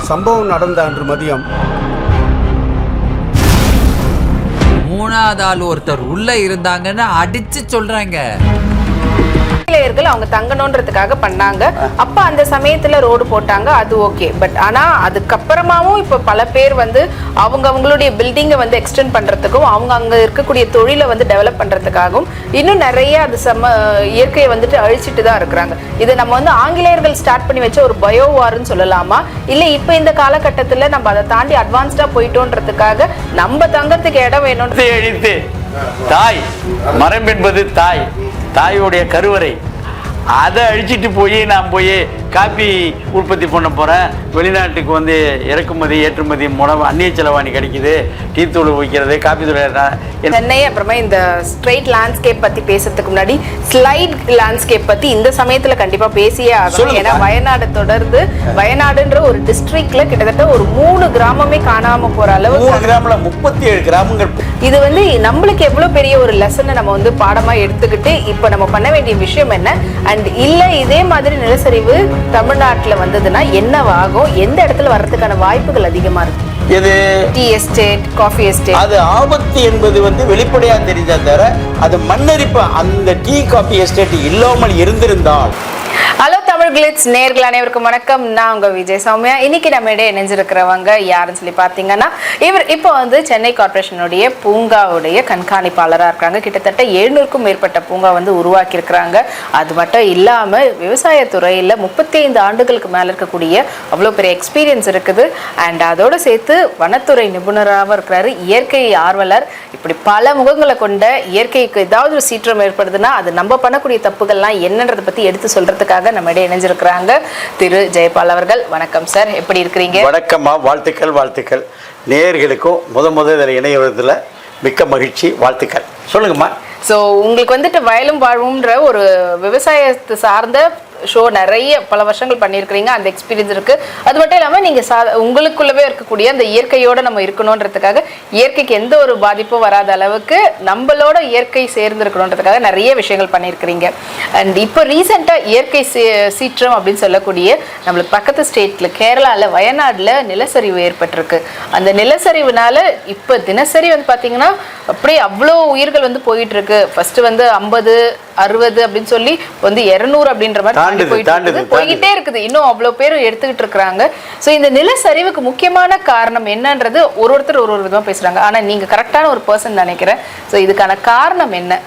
சம்பவம் நடந்த அன்று மதியம் மூணாவது ஆள் ஒருத்தர் உள்ள இருந்தாங்கன்னு அடிச்சு சொல்றாங்க. அவங்க தங்கணும்ன்றதுக்காக பண்ணாங்க. அப்ப அந்த சமயத்துல ரோடு போட்டாங்க, அது ஓகே. பட் ஆனா அதுக்கப்புறமாவும் இப்ப பல பேர் வந்து அவங்களுடைய பில்டிங்கை வந்து எக்ஸ்டெண்ட் பண்றதுக்கும் அவங்க அங்க இருக்கக்கூடிய தொழிலை வந்து டெவலப் பண்றதுக்காகவும் இன்னும் நிறைய அது இயற்கையை வந்துட்டு அழிச்சிட்டு தான் இருக்கிறாங்க. இது நம்ம வந்து ஆங்கிலேயர்கள் ஸ்டார்ட் பண்ணி வச்ச ஒரு பயோவார்னு சொல்லலாமா, இல்ல இப்ப இந்த காலகட்டத்துல நம்ம அதை தாண்டி அட்வான்ஸ்டா போயிட்டோன்றதுக்காக நம்ம தங்கறதுக்கு இடம் வேணும். தாய் மரம் என்பது தாய், தாயோடைய கருவறை, அதை அழிச்சிட்டு போய் நான் போய் காப்பி உற்பத்தி பண்ண போகிறேன், வெளிநாட்டுக்கு வந்து இறக்குமதி ஏற்றுமதி மூலம் அந்நிய செலவாணி கிடைக்குது, டீ தூள் வைக்கிறது, காப்பி தூள். சென்னை அப்புறமா இந்த ஸ்ட்ரெயிட் லேண்ட்ஸ்கேப் பற்றி பேசுறதுக்கு முன்னாடி ஸ்லைட் லேண்ட்ஸ்கேப் பற்றி இந்த சமயத்தில் கண்டிப்பாக பேசியே ஆகணும். ஏன்னா வயநாடு தொடர்ந்து வயநாடுன்ற ஒரு டிஸ்ட்ரிக்ட்ல கிட்டத்தட்ட ஒரு 3 கிராமமே காணாம போற அளவு, 37 கிராமங்கள். இது வந்து நம்மளுக்கு எவ்வளவு பெரிய ஒரு லெசனை நம்ம வந்து பாடமா எடுத்துக்கிட்டு இப்போ நம்ம பண்ண வேண்டிய விஷயம் என்ன, அண்ட் இல்ல இதே மாதிரி நிலச்சரிவு தமிழ்நாட்டில் வந்ததுன்னா என்னவாகும், எந்த இடத்துல வர்றதுக்கான வாய்ப்புகள் அதிகமா இருக்கு? இது டீ எஸ்டேட், காஃபி எஸ்டேட். அது ஆபத்து என்பது வந்து வெளிப்படையா தெரிஞ்சா தவிர அது மண்ணரிப்பு அந்த டீ காஃபி எஸ்டேட் இல்லாமல் இருந்திருந்தால். ஹலோ தமிழ் கிளிட்ஸ் நேயர்கள் அனைவருக்கும் வணக்கம். நான் உங்க விஜய் சௌமியா. இன்னைக்கு நம்ம இடையே இணைஞ்சிருக்கிறவங்க யாருன்னு சொல்லி பார்த்தீங்கன்னா, இவர் இப்போ வந்து சென்னை கார்பரேஷனுடைய பூங்காவுடைய கண்காணிப்பாளராக இருக்காங்க. கிட்டத்தட்ட 700க்கும் மேற்பட்ட பூங்கா வந்து உருவாக்கி இருக்கிறாங்க. அது மட்டும் இல்லாமல் விவசாயத்துறையில் 35 ஆண்டுகளுக்கு மேலே இருக்கக்கூடிய அவ்வளோ பெரிய எக்ஸ்பீரியன்ஸ் இருக்குது. அண்ட் அதோடு சேர்த்து வனத்துறை நிபுணராகவும் இருக்கிறாரு, இயற்கை ஆர்வலர். இப்படி பல முகங்களை கொண்ட இயற்கைக்கு ஏதாவது ஒரு சீற்றம் ஏற்படுதுன்னா அது நம்ம பண்ணக்கூடிய தப்புகள்லாம் என்னன்றதை பற்றி எடுத்து சொல்றதுக்காக நம்ம இடையே இணைஞ்சிருக்கிறாங்க திரு ஜெயபால் அவர்கள். வணக்கம் சார், எப்படி இருக்கிறீங்க? வணக்கம்மா, வாழ்த்துக்கள். நேயர்களுக்கும் இதில் இணையவதில் மிக்க மகிழ்ச்சி, வாழ்த்துக்கள். சொல்லுங்கம்மா. ஸோ உங்களுக்கு வந்துட்டு வயலும் வாழ்வுன்ற ஒரு விவசாயத்தை சார்ந்த ஷோ நிறைய பல வருஷங்கள் பண்ணியிருக்கிறீங்க, அந்த எக்ஸ்பீரியன்ஸ் இருக்குது. அது மட்டும் இல்லாமல் நீங்கள் உங்களுக்குள்ளவே இருக்கக்கூடிய அந்த இயற்கையோடு நம்ம இருக்கணுன்றதுக்காக, இயற்கைக்கு எந்த ஒரு பாதிப்பும் வராத அளவுக்கு நம்மளோட இயற்கை சேர்ந்துருக்கணுன்றதுக்காக நிறைய விஷயங்கள் பண்ணியிருக்கிறீங்க. அண்ட் இப்போ ரீசெண்டாக இயற்கை சீற்றம் அப்படின்னு சொல்லக்கூடிய நம்மளுக்கு பக்கத்து ஸ்டேட்டில் கேரளாவில் வயநாடில் நிலச்சரிவு ஏற்பட்டிருக்கு. அந்த நிலச்சரிவுனால இப்போ தினசரி வந்து பார்த்தீங்கன்னா அப்படியே அவ்வளோ உயிர்கள் வந்து போயிட்டு இருக்கு. ஃபர்ஸ்ட் வந்து 50, 60 அப்படின்னு சொல்லி வந்து 200 அப்படின்ற மாதிரி போய்கிட்டே இருக்குது. இன்னும் அவ்வளவு பேர் எடுத்துக்கிட்டு இருக்கிறாங்க. சோ இந்த நிலச்சரிவுக்கு முக்கியமான காரணம் என்னன்றது ஒருத்தர் ஒரு விதமா பேசுறாங்க. ஆனா நீங்க கரெக்டான ஒரு பர்சன் நினைக்கிறேன். சோ இதுக்கான காரணம் என்ன?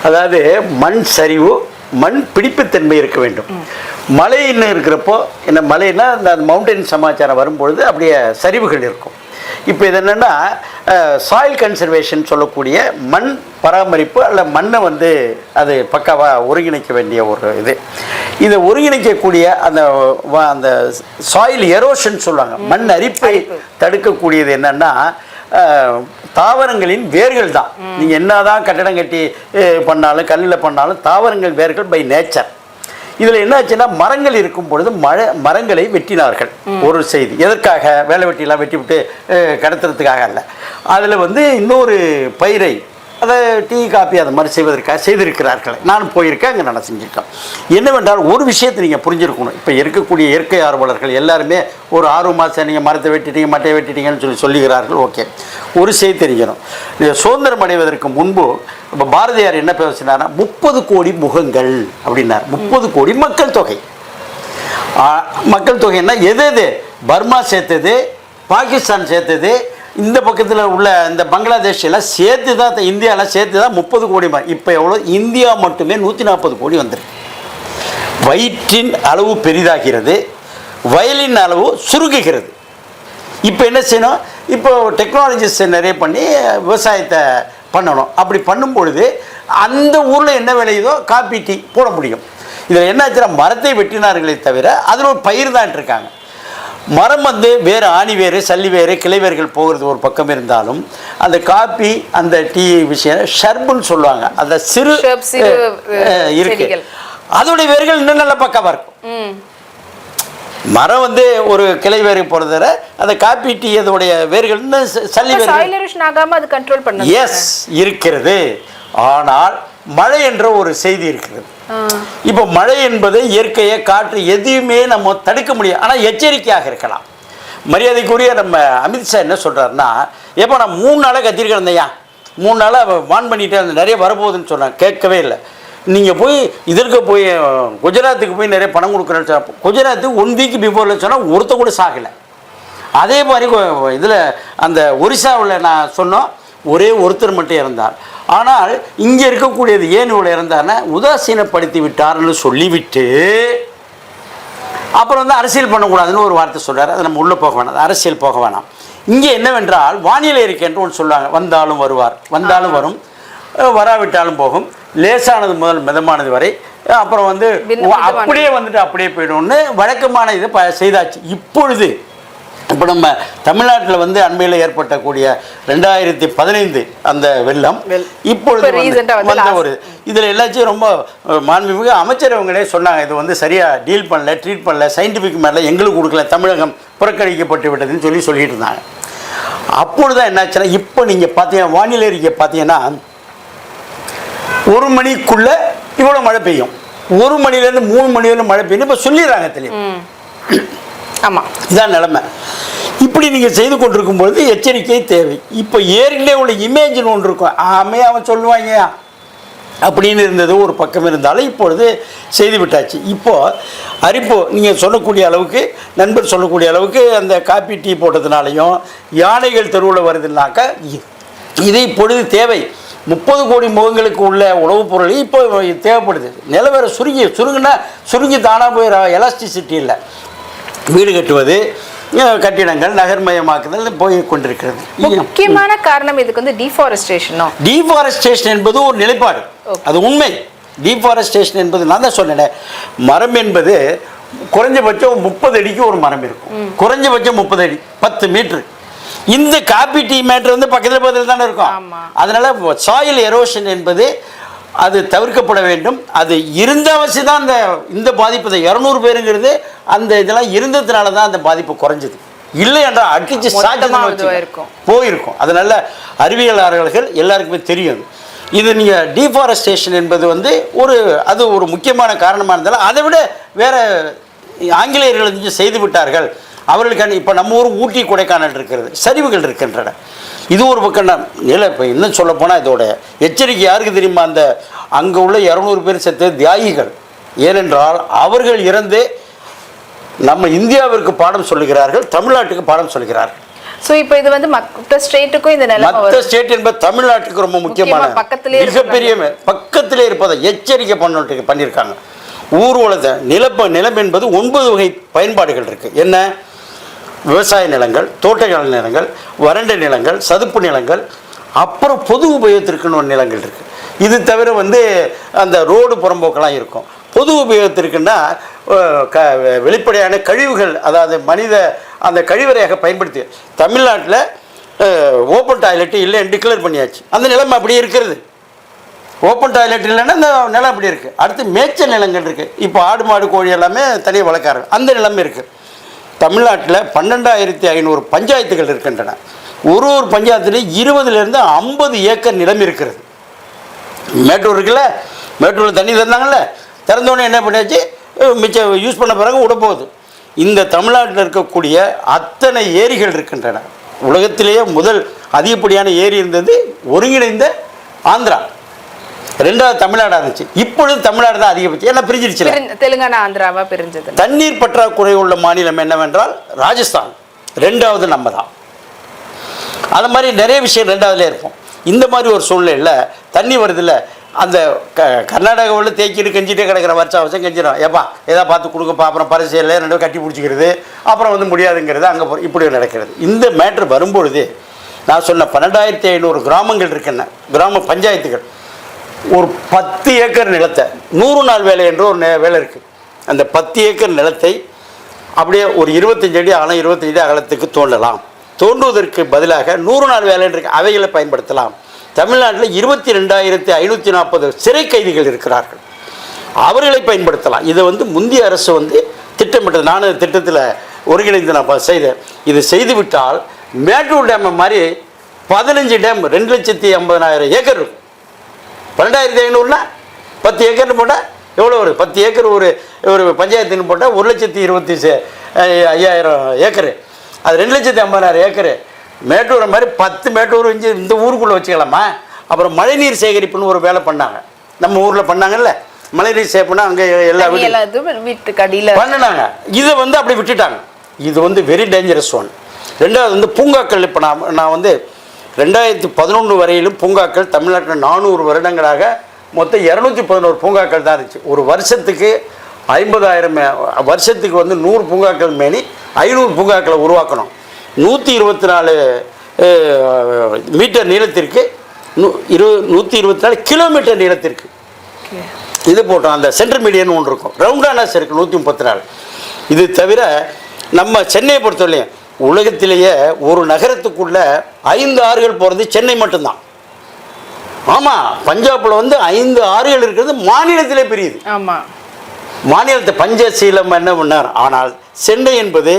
அதாவது மண் சரிவு, மண் பிடிப்புத்தன்மை இருக்க வேண்டும். மலைன்னு இருக்கிறப்போ என்ன, மலைன்னா அந்த மவுண்டன் சமாச்சாரம் வரும்பொழுது அப்படியே சரிவுகள் இருக்கும். இப்போ இது என்னென்னா சாயில் கன்சர்வேஷன் சொல்லக்கூடிய மண் பராமரிப்பு, அல்ல மண்ணை வந்து அது பக்காவாக ஒருங்கிணைக்க வேண்டிய ஒரு இதை ஒருங்கிணைக்கக்கூடிய அந்த சாயில் எரோஷன் சொல்லுவாங்க, மண் அரிப்பை தடுக்கக்கூடியது என்னென்னா தாவரங்களின் வேர்கள் தான். நீங்கள் என்னதான் கட்டடம் கட்டி பண்ணாலும் கல்லில் பண்ணாலும் தாவரங்கள் வேர்கள் பை நேச்சர். இதில் என்னாச்சுன்னா மரங்கள் இருக்கும் பொழுது மரங்களை வெட்டினார்கள். ஒரு செய்தி எதற்காக, வேலை வெட்டிலாம் வெட்டி விட்டு கடத்துறதுக்காக அல்ல, அதில் வந்து இன்னொரு பயிரை, அதை டீ காப்பி அது மாதிரி செய்வதற்காக செய்திருக்கிறார்கள். நான் போயிருக்கேன், அங்கே நான் செஞ்சுருக்கேன். என்னவென்றால் ஒரு விஷயத்தை நீங்கள் புரிஞ்சிருக்கணும். இப்போ இருக்கக்கூடிய இயற்கை ஆர்வலர்கள் எல்லாருமே ஒரு ஆர்வமாக நீங்கள் மரத்தை வெட்டிட்டீங்க, மட்டையை வெட்டிட்டீங்கன்னு சொல்லுகிறார்கள். ஓகே, ஒரு செய்தி தெரிஞ்சிடும். சுதந்திரம் அடைவதற்கு முன்பு இப்போ பாரதியார் என்ன பேசினார்னா 30 கோடி முகங்கள் அப்படின்னார். 30 கோடி மக்கள் தொகை. மக்கள் தொகைன்னா எது பர்மா சேர்த்தது, பாகிஸ்தான் சேர்த்தது, இந்த பக்கத்தில் உள்ள இந்த பங்களாதேஷ் எல்லாம் சேர்த்து தான், இந்தியாவில் சேர்த்து தான் 30 கோடி. இப்போ எவ்வளோ? இந்தியா மட்டுமே 140 கோடி வந்துருக்கு. வயிற்றின் அளவு பெரிதாகிறது, வயலின் அளவு சுருங்குகிறது. இப்போ என்ன செய்யணும்? இப்போ டெக்னாலஜிஸ் நிறைய பண்ணி விவசாயத்தை பண்ணணும். அப்படி பண்ணும் பொழுது அந்த ஊரில் என்ன விளையுதோ காப்பி டீ போட முடியும். இதில் என்னாச்சுன்னா மரத்தை வெட்டினார்களே தவிர அதில் ஒரு பயிர் தான் இருக்காங்க. மரம் வந்து வேறு ஆணி வேறு, சல்லி வேறு, கிளை வேர்கள் போகிறது ஒரு பக்கம் இருந்தாலும் அந்த காப்பி அந்த டீ விஷயம் ஷர்புன்னு சொல்லுவாங்க, அந்த சிறு இருக்கு, அதோடைய வேர்கள் இன்னும் நல்ல பக்கமாக இருக்கும். மரம் வந்து ஒரு கிளை வேறு போறத அந்த காப்பி டீ அதோடைய வேர்கள் சல்லி வேர்கள் எஸ் இருக்கிறது. ஆனால் மழை என்ற ஒரு செய்தி இருக்கிறது. இப்போ மழை என்பது இயற்கையை, காற்று எதையுமே நம்ம தடுக்க முடியாது. ஆனால் எச்சரிக்கையாக இருக்கலாம். மரியாதைக்குரிய நம்ம அமித்ஷா என்ன சொல்கிறாருன்னா, ஏப்பா நான் 3 நாளாக கத்திரிக்கேன் இருந்தையா, 3 நாளாக வான் பண்ணிட்டு அந்த நிறைய வரப்போகுதுன்னு சொன்னாங்க, கேட்கவே இல்லை. நீங்கள் போய் இதற்கு போய் குஜராத்துக்கு போய் நிறைய பணம் கொடுக்குறேன்னு சொன்னால், குஜராத்து 1 வீக் பிஃபோரில் சொன்னால் ஒருத்த கூட சாகலை. அதே மாதிரி இதில் அந்த ஒரிசாவில் நான் சொன்னோம், ஒரே ஒருத்தர் மட்டும் இறந்தார். ஆனால் இங்கே இருக்கக்கூடியது ஏன் இவ்வளோ இறந்தார்னா உதாசீனப்படுத்தி விட்டார்னு சொல்லிவிட்டு அப்புறம் வந்து அரசியல் பண்ணக்கூடாதுன்னு ஒரு வார்த்தை சொல்கிறார். அதை நம்ம உள்ளே போக வேணாம், அரசியல் போக வேணாம். இங்கே என்னவென்றால் வானிலை இருக்கேன்று ஒன்று சொல்லுவாங்க, வந்தாலும் வருவார், வந்தாலும் வரும், வராவிட்டாலும் போகும், லேசானது முதல் மிதமானது வரை, அப்புறம் வந்து அப்படியே வந்துட்டு அப்படியே போய்டும்னு வழக்கமான இதை செய்தாச்சு. இப்போ நம்ம தமிழ்நாட்டில் வந்து அண்மையில் ஏற்பட்டக்கூடிய 2015 அந்த வெள்ளம் இப்பொழுது வந்த ஒரு இதில் எல்லாத்தையும் ரொம்ப மாண்புமிகு அமைச்சர் அவங்களே சொன்னாங்க, இது வந்து சரியாக டீல் பண்ணல, ட்ரீட் பண்ணல, சயின்டிஃபிக் மேலே எங்களுக்கு கொடுக்கல, தமிழகம் புறக்கணிக்கப்பட்டு விட்டதுன்னு சொல்லிட்டு இருந்தாங்க. அப்பொழுதுதான் என்னாச்சுன்னா, இப்போ நீங்கள் பார்த்தீங்கன்னா வானிலை அறிக்கை பார்த்தீங்கன்னா 1 மணிக்குள்ளே இவ்வளோ மழை பெய்யும், 1 மணிலேருந்து 3 மணி வரைக்கும் மழை பெய்யும் இப்போ சொல்லிடுறாங்க தெரியும். ஆமாம், இதான் நிலைமை. இப்படி நீங்கள் செய்து கொண்டிருக்கும் பொழுது எச்சரிக்கை தேவை. இப்போ ஏற்கனவே உள்ள இமேஜின் ஒன்று இருக்கும், அவன் சொல்லுவாங்க அப்படின்னு இருந்தது ஒரு பக்கம் இருந்தாலும் இப்பொழுது செய்து விட்டாச்சு. இப்போது அரிப்போ நீங்கள் சொல்லக்கூடிய அளவுக்கு, நண்பர் சொல்லக்கூடிய அளவுக்கு அந்த காப்பி டீ போட்டதுனாலையும் யானைகள் தெருவில் வருதுன்னாக்கா இது இப்பொழுது தேவை. 30 கோடி முகங்களுக்கு உள்ள உணவுப் பொருள் இப்போ தேவைப்படுது. நிலவர சுருங்கினா சுருங்கி தானாக போய் எலாஸ்டிசிட்டி இல்லை. வீடு கட்டுவது, கட்டிடங்கள் நகர்மயமாக்குதல் போய் கொண்டிருக்கிறது. முக்கியமான காரணம் இதுக்கு வந்து டீஃபாரஸ்டேஷன் என்பது ஒரு நிலைப்பாடு, அது உண்மை. டீஃபாரஸ்டேஷன் என்பது நான் தான் சொன்னேன், மரம் என்பது குறைஞ்சபட்சம் 30 அடிக்கு ஒரு மரம் இருக்கும், குறைஞ்சபட்சம் 30 அடி 10 மீட்டர். இந்த காப்பி டீ மேட்டர் வந்து பக்கத்தில் தானே இருக்கும். அதனால சாயில் எரோஷன் என்பது அது தவிர்க்கப்பட வேண்டும். அது இருந்த அவசியம் தான் இந்த பாதிப்பு. 200 பேருங்கிறது அந்த இதெல்லாம் இருந்ததுனால தான் அந்த பாதிப்பு குறைஞ்சது. இல்லை என்றால் அடிச்சு போயிருக்கும். அதனால அறிவியலாளர்கள் எல்லாருக்குமே தெரியும். இது நீங்கள் டீஃபாரஸ்டேஷன் என்பது வந்து அது ஒரு முக்கியமான காரணமாக இருந்தாலும் அதை விட வேற ஆங்கிலேயர்கள் செய்து விட்டார்கள். அவர்களுக்கான இப்போ நம்ம ஊர் ஊட்டி கொடைக்கானல் இருக்கிறது, சரிவுகள் இருக்கின்றன. இது ஒரு பக்கம் நிலை. இப்போ இன்னும் சொல்ல போனால் இதோட எச்சரிக்கை யாருக்கு தெரியுமா? அந்த அங்கே உள்ள 200 பேர் செத்த தியாகிகள். ஏனென்றால் அவர்கள் இறந்து நம்ம இந்தியாவிற்கு பாடம் சொல்லுகிறார்கள், தமிழ்நாட்டுக்கு பாடம் சொல்லுகிறார்கள். ஸோ இப்போ இது வந்து மற்ற ஸ்டேட்டுக்கும் இந்த நிலை, மற்ற ஸ்டேட் என்பது தமிழ்நாட்டுக்கு ரொம்ப முக்கியமான மிகப்பெரிய பக்கத்திலே இருப்பதை எச்சரிக்கை பண்ணியிருக்காங்க. ஊர்வலத்தை நிலம் என்பது 9 வகை பயன்பாடுகள் இருக்குது. என்ன? விவசாய நிலங்கள், தோட்டக்கால நிலங்கள், வறண்ட நிலங்கள், சதுப்பு நிலங்கள், அப்புறம் பொது உபயோகத்திற்குன்னு ஒரு நிலங்கள் இருக்குது. இது தவிர வந்து அந்த ரோடு புறம்போக்கெல்லாம் இருக்கும். பொது உபயோகத்திற்குன்னா வெளிப்படையான கழிவுகள், அதாவது மனித அந்த கழிவறையாக பயன்படுத்தி தமிழ்நாட்டில் ஓப்பன் டாய்லெட்டு இல்லைன்னு டிக்ளேர் பண்ணியாச்சு. அந்த நிலம் அப்படியே இருக்கிறது. ஓப்பன் டாய்லெட் இல்லைன்னா அந்த நிலம் அப்படி இருக்குது. அடுத்து மேய்ச்சல் நிலங்கள் இருக்குது. இப்போ ஆடு மாடு கோழி எல்லாமே தனியாக வளர்க்குறாங்க, அந்த நிலமே இருக்குது. தமிழ்நாட்டில் 12,500 பஞ்சாயத்துகள் இருக்கின்றன. ஒரு பஞ்சாயத்துலேயும் 20லேருந்து 50 ஏக்கர் நிலம் இருக்கிறது. மேட்டூர் இருக்குல்ல, மேட்டூரில் தண்ணி தந்தாங்கல்ல, திறந்தோடனே என்ன பண்ணியாச்சு, மிச்சம் யூஸ் பண்ண பிறகு விட போகுது. இந்த தமிழ்நாட்டில் இருக்கக்கூடிய அத்தனை ஏரிகள் இருக்கின்றன. உலகத்திலேயே முதல் அதிகப்படியான ஏரி இருந்தது ஒருங்கிணைந்த ஆந்திரா, 2வது தமிழ்நாடாக இருந்துச்சு. இப்பொழுது தமிழ்நாடு தான் அதிகபட்சம், எல்லாம் பிரிஞ்சிருச்சு. தெலுங்கானா ஆந்திராவா பிரிஞ்சது. தண்ணீர் பற்றாக்குறை உள்ள மாநிலம் என்னவென்றால் ராஜஸ்தான், 2வது நம்ம தான். அது மாதிரி நிறைய விஷயம் 2வதுல இருப்போம். இந்த மாதிரி ஒரு சூழ்நிலையில் தண்ணி வருதில்ல, அந்த கர்நாடகாவில் தேக்கிட்டு கெஞ்சிட்டே கிடக்கிற வருஷம் கெஞ்சிடும், ஏப்பா ஏதாவது பார்த்து கொடுங்கப்பா, அப்புறம் பரிசையில் 2 கட்டி பிடிச்சிக்கிறது, அப்புறம் வந்து முடியாதுங்கிறது, அங்கே இப்படி நடக்கிறது. இந்த மேட்ரு வரும்பொழுது நான் சொன்ன 12,500 கிராமங்கள் இருக்கின்றன, கிராம பஞ்சாயத்துகள். ஒரு 10 ஏக்கர் நிலத்தை 100 நாள் வேலை என்ற ஒரு வேலை இருக்குது. அந்த 10 ஏக்கர் நிலத்தை அப்படியே ஒரு 25 அடி அகலம் 25 அடி அகலத்துக்கு தோண்டலாம். தோண்டுவதற்கு பதிலாக 100 நாள் வேலை இருக்கு, அவைகளை பயன்படுத்தலாம். தமிழ்நாட்டில் 22,540 சிறை கைதிகள் இருக்கிறார்கள், அவர்களை பயன்படுத்தலாம். இதை வந்து முந்தைய அரசு வந்து திட்டமிட்டது. நான் திட்டத்தில் ஒருங்கிணைந்து நான் செய்தேன். இது செய்துவிட்டால் மேட்டூர் டேம் மாதிரி 15 டேம் 2,50,000 ஏக்கர் இருக்கும். 12,500னா 10 ஏக்கர்னு போட்டால் எவ்வளோ வரும்? 10 ஏக்கர் ஒரு பஞ்சாயத்துன்னு போட்டால் 1,25,500 ஏக்கரு. அது 2,50,000 ஏக்கரு. மேட்டூரை மாதிரி 10 மேட்டூர் இந்த ஊருக்குள்ளே வச்சுக்கலாமா? அப்புறம் மழைநீர் சேகரிப்புன்னு ஒரு வேலை பண்ணாங்க, நம்ம ஊரில் பண்ணாங்கல்ல. மழைநீர் சேகரிப்புனா அங்கே எல்லா வீட்டுக்கு அடியில் பண்ணினாங்க. இதை வந்து அப்படி விட்டுட்டாங்க. இது வந்து வெரி டேஞ்சரஸ் ஒன். ரெண்டாவது வந்து பூங்காக்கள். இப்போ நான் வந்து 2011 வரையிலும் பூங்காக்கள் தமிழ்நாட்டில் 400 வருடங்களாக மொத்தம் 211 பூங்காக்கள் தான் இருந்துச்சு. ஒரு வருஷத்துக்கு 50,000 வருஷத்துக்கு வந்து 100 பூங்காக்கள் மேனி 500 பூங்காக்களை உருவாக்கணும். 124 மீட்டர் நீளத்திற்கு 124 கிலோமீட்டர் நீளத்திற்கு இது போட்டோம். அந்த சென்ட்ரல் மீடியன் ஒன்று இருக்கும், ரவுண்டானாஸ் இருக்குது 134. இது தவிர நம்ம சென்னையை பொறுத்தவரையும் உலகத்திலேயே ஒரு நகரத்துக்குள்ள 5 ஆறுகள் போகிறது சென்னை மட்டும்தான். ஆமாம், பஞ்சாபில் வந்து 5 ஆறுகள் இருக்கிறது மாநிலத்திலே பெரியது. ஆமாம், மாநிலத்தை பஞ்சசீலம் என்ன பண்ணார். ஆனால் சென்னை என்பது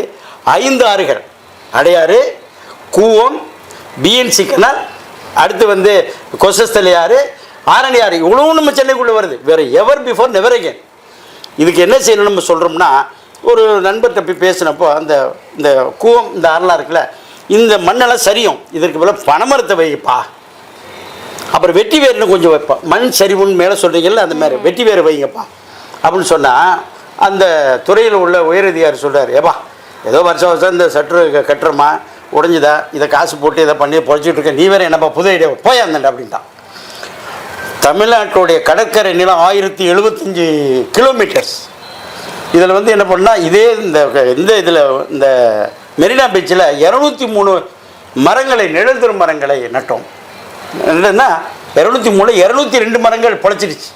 5 ஆறுகள், அடையாறு, கூவம், பிஎன்சி கனால், அடுத்து வந்து கொசஸ்தலை ஆறு, ஆரணி ஆறு, இவ்வளவும் நம்ம சென்னைக்குள்ளே வருது. வேறு எவர் பிஃபோர் நெவர் அகேன். இதுக்கு என்ன செய்யணும்னு நம்ம சொல்கிறோம்னா, ஒரு நண்பர்கிட்ட போய் பேசினப்போ இந்த கூவம் இந்த ஆறுலாம் இருக்குல்ல, இந்த மண்ணெல்லாம் சரியும், இதற்கு மேலே பனைமரத்தை வைப்பா, அப்புறம் வெட்டி வேர்னு கொஞ்சம் வைப்பா, மண் சரிவுன்னு மேலே சொல்கிறீங்கல்ல, அந்த மாதிரி வெட்டி வேறு வைங்கப்பா அப்படின்னு சொன்னால், அந்த துறையில் உள்ள உயரதிகாரி சொல்கிறார், ஏப்பா ஏதோ வருஷம் வருஷம் இந்த சற்று கட்டுறமா உடஞ்சுதா, இதை காசு போட்டு இதை பண்ணி பொழைச்சிட்டு இருக்க, நீ வேறு என்னப்பா புது ஐடியா போயாந்தண்ட அப்படின்ட்டான். தமிழ்நாட்டுடைய கடற்கரை நிலம் 1075 கிலோமீட்டர்ஸ். இதில் வந்து என்ன பண்ணால், இதே இந்த இதில் இந்த மெரினா பீச்சில் 203 மரங்களை, நிழல் தரும் மரங்களை நட்டோம். என்னன்னா 203 202 மரங்கள் பொழைச்சிடுச்சு.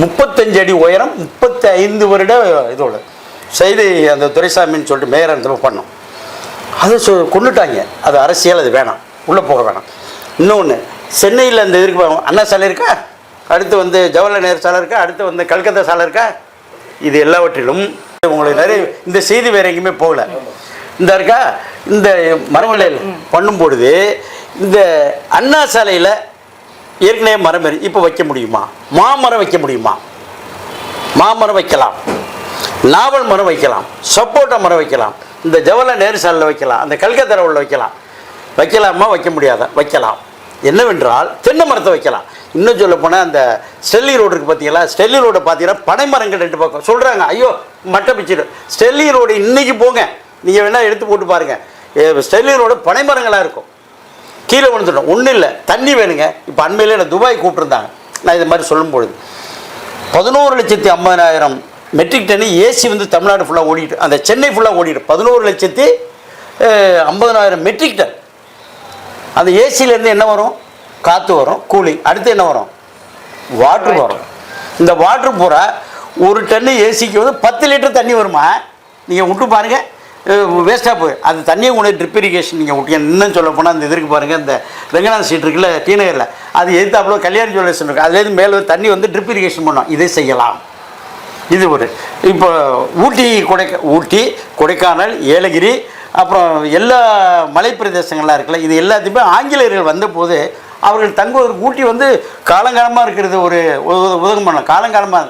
35 அடி உயரம், 35 வருட இதோட செய்தி அந்த துரைசாமின்னு சொல்லிட்டு மேயர் அந்த பண்ணோம். அதை கொண்டுட்டாங்க. அது அரசியல், அது வேணாம், உள்ளே போக வேணாம். இன்னொன்று, சென்னையில் அந்த இதுக்கு அண்ணா சாலை இருக்கா, அடுத்து வந்து ஜவஹர்லால் நேரு சாலை இருக்கா, அடுத்து வந்து கல்கத்தா சாலை இருக்கா, இது எல்லாவற்றிலும் உங்களுக்கு நிறைய இந்த செய்தி வேறு எங்கேயுமே போகல. இந்த இருக்கா, இந்த மரவளையல் பண்ணும்பொழுது இந்த அண்ணா சாலையில் ஏற்கனவே மரம் இப்போ வைக்க முடியுமா? மாமரம் வைக்க முடியுமா? மாமரம் வைக்கலாம், நாவல் மரம் வைக்கலாம், சப்போட்டா மரம் வைக்கலாம், இந்த ஜவஹர்லால் நேரு சாலையில் வைக்கலாம், அந்த கல்கத்தா உள்ள வைக்கலாமா? வைக்க முடியாத வைக்கலாம். என்னவென்றால் தென்னை மரத்தை வைக்கலாம். இன்னும் சொல்ல போனால் அந்த ஸ்டெல்லி ரோடு இருக்குது பார்த்தீங்களா, ஸ்டெல்லி ரோடு பார்த்தீங்கன்னா பனை மரங்கள் 2 பக்கம் சொல்கிறாங்க. ஐயோ மட்டை பிச்சுடு, ஸ்டெல்லி ரோடு இன்றைக்கி போங்க, நீங்கள் வேணால் எடுத்து போட்டு பாருங்கள், ஸ்டெல்லி ரோடு பனை மரங்களாக இருக்கும். கீழே விழுந்துட்டோம், ஒன்றும் இல்லை, தண்ணி வேணுங்க. இப்போ அண்மையில் என்ன துபாய் கூப்பிட்டுருந்தாங்க, நான் இது மாதிரி சொல்லும்பொழுது 11,50,000 மெட்ரிக் டன்னு ஏசி வந்து தமிழ்நாடு ஃபுல்லாக ஓடிட்டு, அந்த சென்னை ஃபுல்லாக ஓடிட்டு 11,50,000 மெட்ரிக் டன். அந்த ஏசியிலேருந்து என்ன வரும்? காற்று வரும், கூலிங். அடுத்து என்ன வரும்? வாட்ரு வரும். இந்த வாட்ரு பூரா ஒரு டன்னு ஏசிக்கு வந்து 10 லிட்டர் தண்ணி வருமா? நீங்கள் விட்டு பாருங்கள், வேஸ்ட்டாக போய் அது தண்ணியை கொண்டு ட்ரிப் இரிகேஷன் நீங்கள் விட்டீங்க. இன்னும் சொல்ல போனால் அந்த இதற்கு பாருங்கள், இந்த ரெங்கநாத் ஸ்ட்ரீட் இருக்குல்ல டி நகரில், அது எதிர்த்தாப்புல கல்யாண ஜுவல்லர்ஸ் இருக்குது, அதுலேருந்து மேலே தண்ணி வந்து ட்ரிப் இரிகேஷன் பண்ணோம். இதை செய்யலாம். இது ஒரு இப்போ ஊட்டி, கொடைக்கானல், ஏலகிரி, அப்புறம் எல்லா மலைப்பிரதேசங்கள்லாம் இருக்குல்ல, இது எல்லாத்தையுமே ஆங்கிலேயர்கள் வந்தபோது அவர்கள் தங்குவதற்கு ஊட்டி வந்து காலங்காலமாக இருக்கிறது ஒரு உதகம் பண்ணலாம். காலங்காலமாக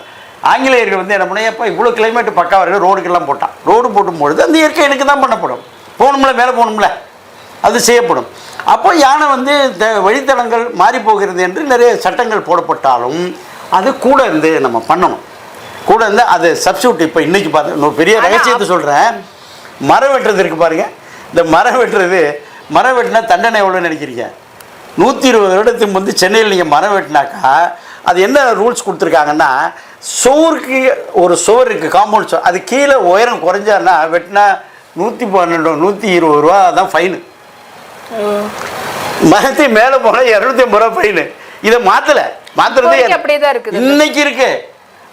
ஆங்கிலேயர்கள் வந்து என்ன பண்ணால், எப்போ இவ்வளோ கிளைமேட்டு பக்காவாக இருக்குது, ரோடுக்கெல்லாம் போட்டான். ரோடு போட்டும்பொழுது அந்த இயற்கை எனக்கு தான் பண்ணப்படும், போகணும்ல, மேலே போகணும்ல, அது செய்யப்படும். அப்போ யானை வந்து வழித்தடங்கள் மாறி போகிறது என்று நிறைய சட்டங்கள் போடப்பட்டாலும் அது கூட இருந்து நம்ம பண்ணணும். கூட இருந்து அது சப்ஸ்டியூட். இப்போ இன்றைக்கி பார்த்து பெரிய ரகசியத்தை சொல்கிறேன், மரம் வெட்டுறது இருக்குது பாருங்கள். இந்த மரம் வெட்டினா தண்டனை எவ்வளோன்னு நினைக்கிறீங்க? 120 வருடத்துக்கு முந்தி சென்னையில் நீங்கள் மரம் வெட்டினாக்கா அது என்ன ரூல்ஸ் கொடுத்துருக்காங்கன்னா, சுவருக்கு ஒரு சுவர் இருக்குது, காம்பவுண்ட் சுவர், அது கீழே உயரம் குறைஞ்சான்னா வெட்டினா 112 120 ரூபா தான் ஃபைனு. மரத்தை மேலே போனால் 250 ரூபா ஃபைனு. இதை மாற்றுறதே இன்னைக்கு இருக்குது.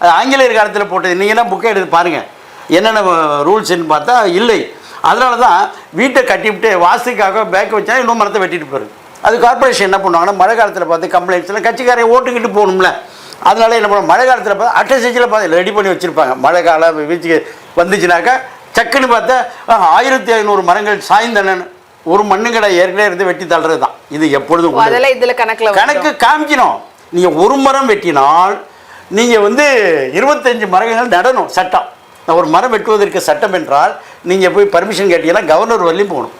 அது ஆங்கிலேயர் காலத்தில் போட்டது. நீங்கள் என்ன புக்கை எடுத்து பாருங்கள், என்னென்ன ரூல்ஸ்ன்னு பார்த்தா இல்லை. அதனால தான் வீட்டை கட்டிவிட்டு வாஸ்துக்காக பேக் வச்சா இன்னும் மரத்தை வெட்டிட்டு போயிருக்கு. அது கார்பரேஷன் என்ன பண்ணுவாங்கன்னா, மழை காலத்தில் பார்த்து கம்ப்ளைண்ட்ஸ்லாம் கட்சிக்காரையை ஓட்டுக்கிட்டு போகணும்ல, அதனால என்ன பண்ணுவோம், மழை காலத்தில் பார்த்து அட்டஸ்டேஜில் பார்த்து ரெடி பண்ணி வச்சுருப்பாங்க. மழை காலம் வீச்சுக்கு வந்துச்சுனாக்கா சக்குன்னு பார்த்தா 1500 மரங்கள் சாய்ந்தனன்னு ஒரு மண்ணுங்கடை ஏற்கனவே இருந்து வெட்டி தள்ளுறது தான். இது எப்பொழுதும் கணக்கு காமிக்கணும். நீங்கள் ஒரு மரம் வெட்டினால் நீங்கள் வந்து 25 மரங்கள் நடணும் சட்டம். ஒரு மரம் வெட்டுவதற்கு சட்டம் என்றால் நீங்கள் போய் பர்மிஷன் கேட்டீங்கன்னா கவர்னர் வரலையும் போகணும்.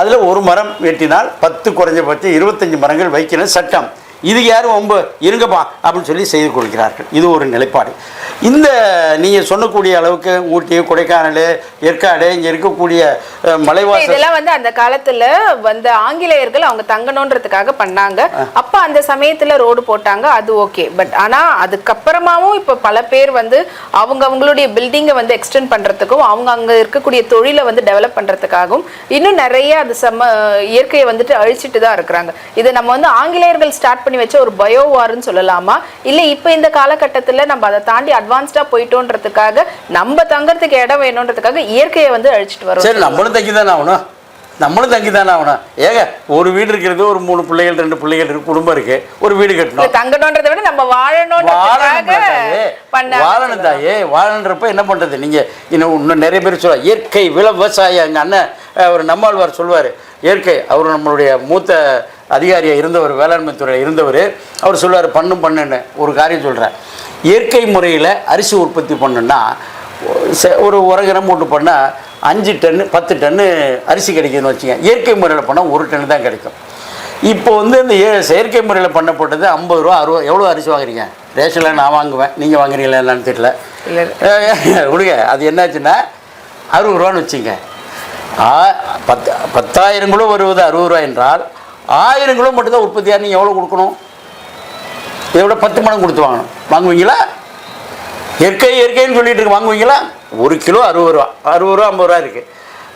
அதில் ஒரு மரம் வெட்டினால் 10 குறைஞ்சபட்சம் 25 மரங்கள் வைக்கணும் சட்டம். இது யாரும் ரொம்ப இருங்கப்பா அப்படின்னு சொல்லி செய்து கொள்கிறார்கள். இது ஒரு நிலைப்பாடு. இந்த நீங்கள் சொல்லக்கூடிய அளவுக்கு ஊட்டி, கொடைக்கானல், ஏற்காடு, இங்கே இருக்கக்கூடிய மலைவாசல் இதெல்லாம் வந்து அந்த காலத்துல வந்து ஆங்கிலேயர்கள் அவங்க தங்கணுன்றதுக்காக பண்ணாங்க. அப்ப அந்த சமயத்துல ரோடு போட்டாங்க, அது ஓகே. பட் ஆனா அதுக்கப்புறமாவும் இப்ப பல பேர் வந்து அவங்களுடைய பில்டிங்கை வந்து எக்ஸ்டெண்ட் பண்றதுக்கும் அவங்க அங்க இருக்கக்கூடிய தொழிலை வந்து டெவலப் பண்றதுக்காகவும் இன்னும் நிறைய அது இயற்கையை வந்துட்டு அழிச்சிட்டு தான் இருக்கிறாங்க. இதை நம்ம வந்து ஆங்கிலேயர்கள் ஸ்டார்ட் பண்ணி வச்ச ஒரு பயோவார்னு சொல்லலாமா, இல்ல இப்ப இந்த காலகட்டத்துல நம்ம அதை தாண்டி அட்வான்ஸ்டா போயிட்டோன்றதுக்காக நம்ம தங்கறதுக்கு இடம் வேணும்ன்றதுக்காக இயற்கையை வந்து அழிச்சிட்டு வரோம். சரி, நம்மளும் தங்கிதானே ஆகணும். ஏங்க ஒரு வீடு இருக்கிறது, ஒரு 3 பிள்ளைகள் 2 பிள்ளைகள் இருக்கு, குடும்பம் இருக்கு, ஒரு வீடு கட்டணும். தங்கணும்ன்றதை விட நம்ம வாழணும் தாயே. வாழன்றப்ப என்ன பண்றது? நீங்க இன்னும் நிறைய பேர் சொல்லுவாங்க இயற்கை விவசாயம். எங்க அண்ணன் ஒரு நம்மாழ்வார் சொல்லுவார், இயற்கை. அவர் நம்மளுடைய மூத்த அதிகாரியாக இருந்தவர், வேளாண்மை துறையில் இருந்தவர். அவர் சொல்லுவார், பண்ணுன்னு ஒரு காரியம் சொல்கிறார். இயற்கை முறையில் அரிசி உற்பத்தி பண்ணுன்னா ஒரு கிராம் போட்டு பண்ணால் 5 டன்னு 10 டன்னு அரிசி கிடைக்குதுன்னு வச்சுங்க. இயற்கை முறையில் பண்ணால் 1 டன்னு தான் கிடைக்கும். இப்போ வந்து இந்த செயற்கை முறையில் பண்ணப்பட்டது 50 ரூபா 60. எவ்வளோ அரிசி வாங்குறீங்க? ரேஷனில் நான் வாங்குவேன், நீங்கள் வாங்குறீங்களா என்னன்னு தெரியல விடுங்க. அது என்னாச்சுன்னா 60 ரூபான்னு வச்சுங்க. 10,000 கிலோ வருவது 60 ரூபா என்றால் 1000 கிலோ மட்டும்தான் உற்பத்தியாக நீங்கள் எவ்வளோ கொடுக்கணும்? இதை விட 10 மடங்கு கொடுத்து வாங்கணும். வாங்குவீங்களா? இயற்கைன்னு சொல்லிட்டு இருக்கு, வாங்குவீங்களா? 1 கிலோ 60 ரூபா 50 ரூபா இருக்குது.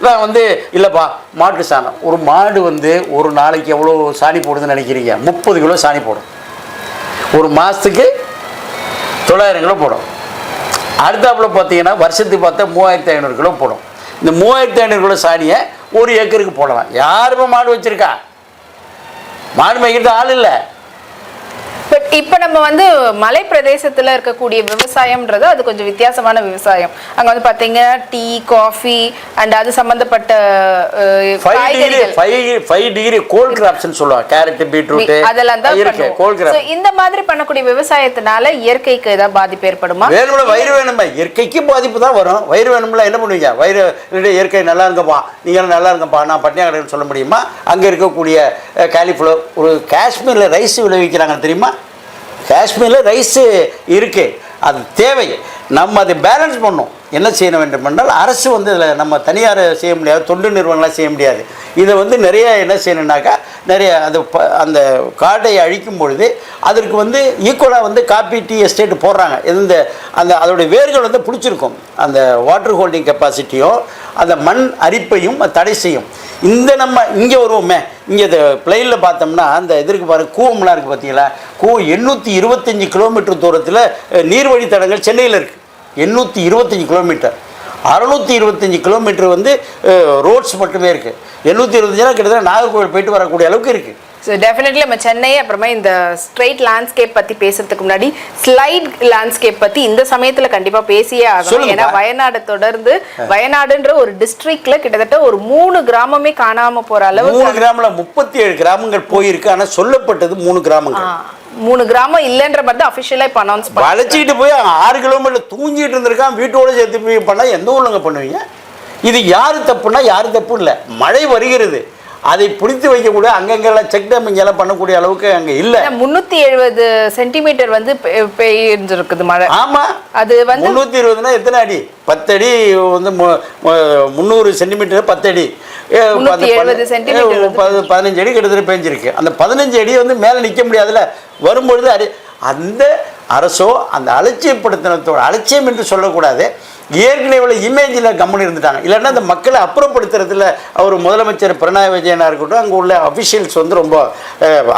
நான் வந்து இல்லைப்பா மாட்டு சாணம். ஒரு மாடு வந்து ஒரு நாளைக்கு எவ்வளோ சாணி போடுதுன்னு நினைக்கிறீங்க? 30 கிலோ சாணி போடும். ஒரு மாதத்துக்கு 900 கிலோ போடும். அடுத்தாப்புல பார்த்தீங்கன்னா வருஷத்துக்கு பார்த்தா 3500 கிலோ போடும். இந்த 3500 கிலோ சாணியை 1 ஏக்கருக்கு போடலாம். யாருமே மாடு வச்சுருக்கா? மாடு மேய்க்கிறது ஆள் இல்லை. பட் இப்போ நம்ம வந்து மலை பிரதேசத்துல இருக்கக்கூடிய விவசாயம்ன்றது அது கொஞ்சம் வித்தியாசமான விவசாயம். அங்க வந்து பாத்தீங்கன்னா டீ, காஃபி அண்ட் அது சம்பந்தப்பட்ட 5 டிகிரி கோல்ட் கிராப்ஸ்னு சொல்லுவாங்க. கேரட், பீட்ரூட் அதெல்லாம் தான் இருக்கு கோல்ட் கிராப். இந்த மாதிரி பண்ணக்கூடிய விவசாயத்தினால இயற்கைக்கு ஏதாவது பாதிப்பு ஏற்படுமா? வேணும்ல வயிறு வேணுமா? இயற்கைக்கு பாதிப்பு தான் வரும். வயிறு வேணும்ல என்ன பண்ணுவீங்க? வயிறு இயற்கை நல்லா இருங்கப்பா, நீங்க நல்லா இருங்கப்பா, நான் பட்டினியா கிடையாது சொல்ல முடியுமா? அங்க இருக்கக்கூடிய காலிஃப்ளவர், ஒரு காஷ்மீர்ல ரைஸ் விளைவிக்கிறாங்க தெரியுமா? காஷ்மீரில் ரைஸு இருக்குது, அது தேவை. நம்ம அதை பேலன்ஸ் பண்ணணும். என்ன செய்ய வேண்டும் என்றால் அரசு வந்து இதில் நம்ம தனியார் செய்ய முடியாது, தொண்டு நிறுவனங்களாக செய்ய முடியாது. இதை வந்து நிறைய என்ன செய்யணுன்னாக்கா நிறைய அந்த காட்டை அழிக்கும் பொழுது அதற்கு வந்து ஈக்குவலாக வந்து காப்பி, டீ எஸ்டேட் போடுறாங்க. அதோடைய வேர்கள் வந்து பிடிச்சிருக்கும். அந்த வாட்டர் ஹோல்டிங் கெப்பாசிட்டியும் அந்த மண் அரிப்பையும் தடை செய்யும். நம்ம இங்கே வருவோமே, இங்கே இந்த பிளெயினில் பார்த்தோம்னா அந்த இதற்கு பாருங்க, கூவம்லாம் இருக்குது பார்த்தீங்களா? கூவம் 825 கிலோமீட்டர் தூரத்தில் நீர்வழி தடங்கள் சென்னையில் இருக்குது. 825 கிலோமீட்டர். 625 கிலோமீட்டர் வந்து ரோட்ஸ் மட்டுமே இருக்குது. 825 கிட்டத்தட்ட நாகர்கோவில் போயிட்டு வரக்கூடிய அளவுக்கு இருக்குது. ஸோ டெஃபினெட்லி நம்ம சென்னை அப்புறமா இந்த ஸ்ட்ரெயிட் லேண்ட்ஸ்கேப் பற்றி பேசுறதுக்கு முன்னாடி ஸ்லைட் லேண்ட்ஸ்கேப் பற்றி இந்த சமயத்தில் கண்டிப்பாக பேசியே ஆகணும். ஏன்னா வயநாடு தொடர்ந்து வயநாடுன்ற ஒரு டிஸ்ட்ரிக்ட்ல கிட்டத்தட்ட ஒரு 3 கிராமமே காணாமல் போகிற அளவு. 3 கிராமில் 37 கிராமங்கள் போயிருக்கு. ஆனால் சொல்லப்பட்டது 3 கிராமங்கள். 3 கிராமம் இல்லைன்ற மாதிரி அஃபிஷியலாக இப்போ அனௌன்ஸ் பண்ணி வளைச்சிட்டு போய் 6 கிலோமீட்டர் தூங்கிட்டு இருந்திருக்கான். வீட்டோட சேர்த்து போய் பண்ணால் எந்த ஊர்லங்க பண்ணுவீங்க? இது யாரு தப்புன்னா யாரு தப்பு இல்லை. மழை வருகிறது, அதை பிடித்து வைக்கக்கூடிய அங்கங்கெல்லாம் செக் டேம் இங்கெல்லாம் பண்ணக்கூடிய அளவுக்கு அங்கே இல்லை. 370 சென்டிமீட்டர் வந்து பெய்ஞ்சிருக்குது மழை. ஆமாம், அது வந்து 320னா எத்தனை அடி? 10 அடி வந்து 300 சென்டிமீட்டர் 10 அடி 15 அடி கிட்டத்தட்ட பெஞ்சிருக்கு. அந்த 15 அடி வந்து மேலே நிற்க முடியாதுல்ல. வரும்பொழுது அந்த அரசோ அந்த அலட்சியப்படுத்தினத்தோட அலட்சியம் என்று சொல்லக்கூடாது, ஏற்கனவே இமேஜில் கம்முன்னு இருந்துட்டாங்க. இல்லைன்னா அந்த மக்களை அப்புறப்படுத்துறதுல அவர் முதலமைச்சர் பினராயி விஜயனாக இருக்கட்டும், அங்கே உள்ள அஃபிஷியல்ஸ் வந்து ரொம்ப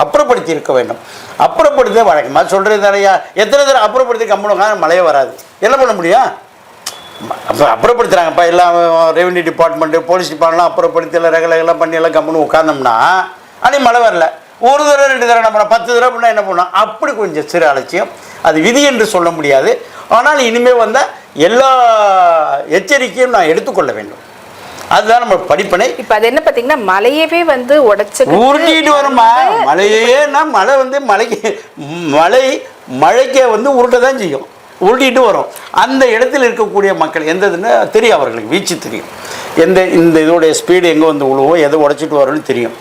அப்புறப்படுத்தி இருக்க வேண்டும். அப்புறப்படுத்த வழக்கமாக சொல்கிறது நிறையா. எத்தனை தடவை அப்புறப்படுத்தி கம்முனுங்க மழையே வராது. என்ன பண்ண முடியும்? அப்புறப்படுத்துகிறாங்கப்பா எல்லாம். ரெவென்யூ டிபார்ட்மெண்ட்டு, போலீஸ் டிபார்ட்மெண்ட்லாம் அப்புறப்படுத்தி எல்லாம் ரெகுலரெல்லாம் பண்ணி எல்லாம் கம்முன்னு உட்காந்தோம்னா அன்றைக்கி மழை வரல. 1 தடவை 2 தடவை நம்ம 10 தடவை பண்ணால் என்ன பண்ணோம்? அப்படி கொஞ்சம் சிறு அலட்சியம். அது விதி என்று சொல்ல முடியாது. ஆனால் இனிமேல் வந்த எல்லா எச்சரிக்கையும் நான் எடுத்துக்கொள்ள வேண்டும். அதுதான் நம்ம படிப்பனை. இப்போ அது என்ன பார்த்தீங்கன்னா மழையவே வந்து உருட்டிட்டு வருமா? மழையே மழை வந்து மழைக்கே வந்து உருட்ட தான் செய்யும். உருட்டிட்டு வரும். அந்த இடத்துல இருக்கக்கூடிய மக்கள் எந்ததுன்னு தெரியும், அவர்களுக்கு வீச்சு தெரியும், இந்த இதோடைய ஸ்பீடு எங்கே வந்து விழுவோம், எதை உடைச்சிட்டு வரும்னு தெரியும்.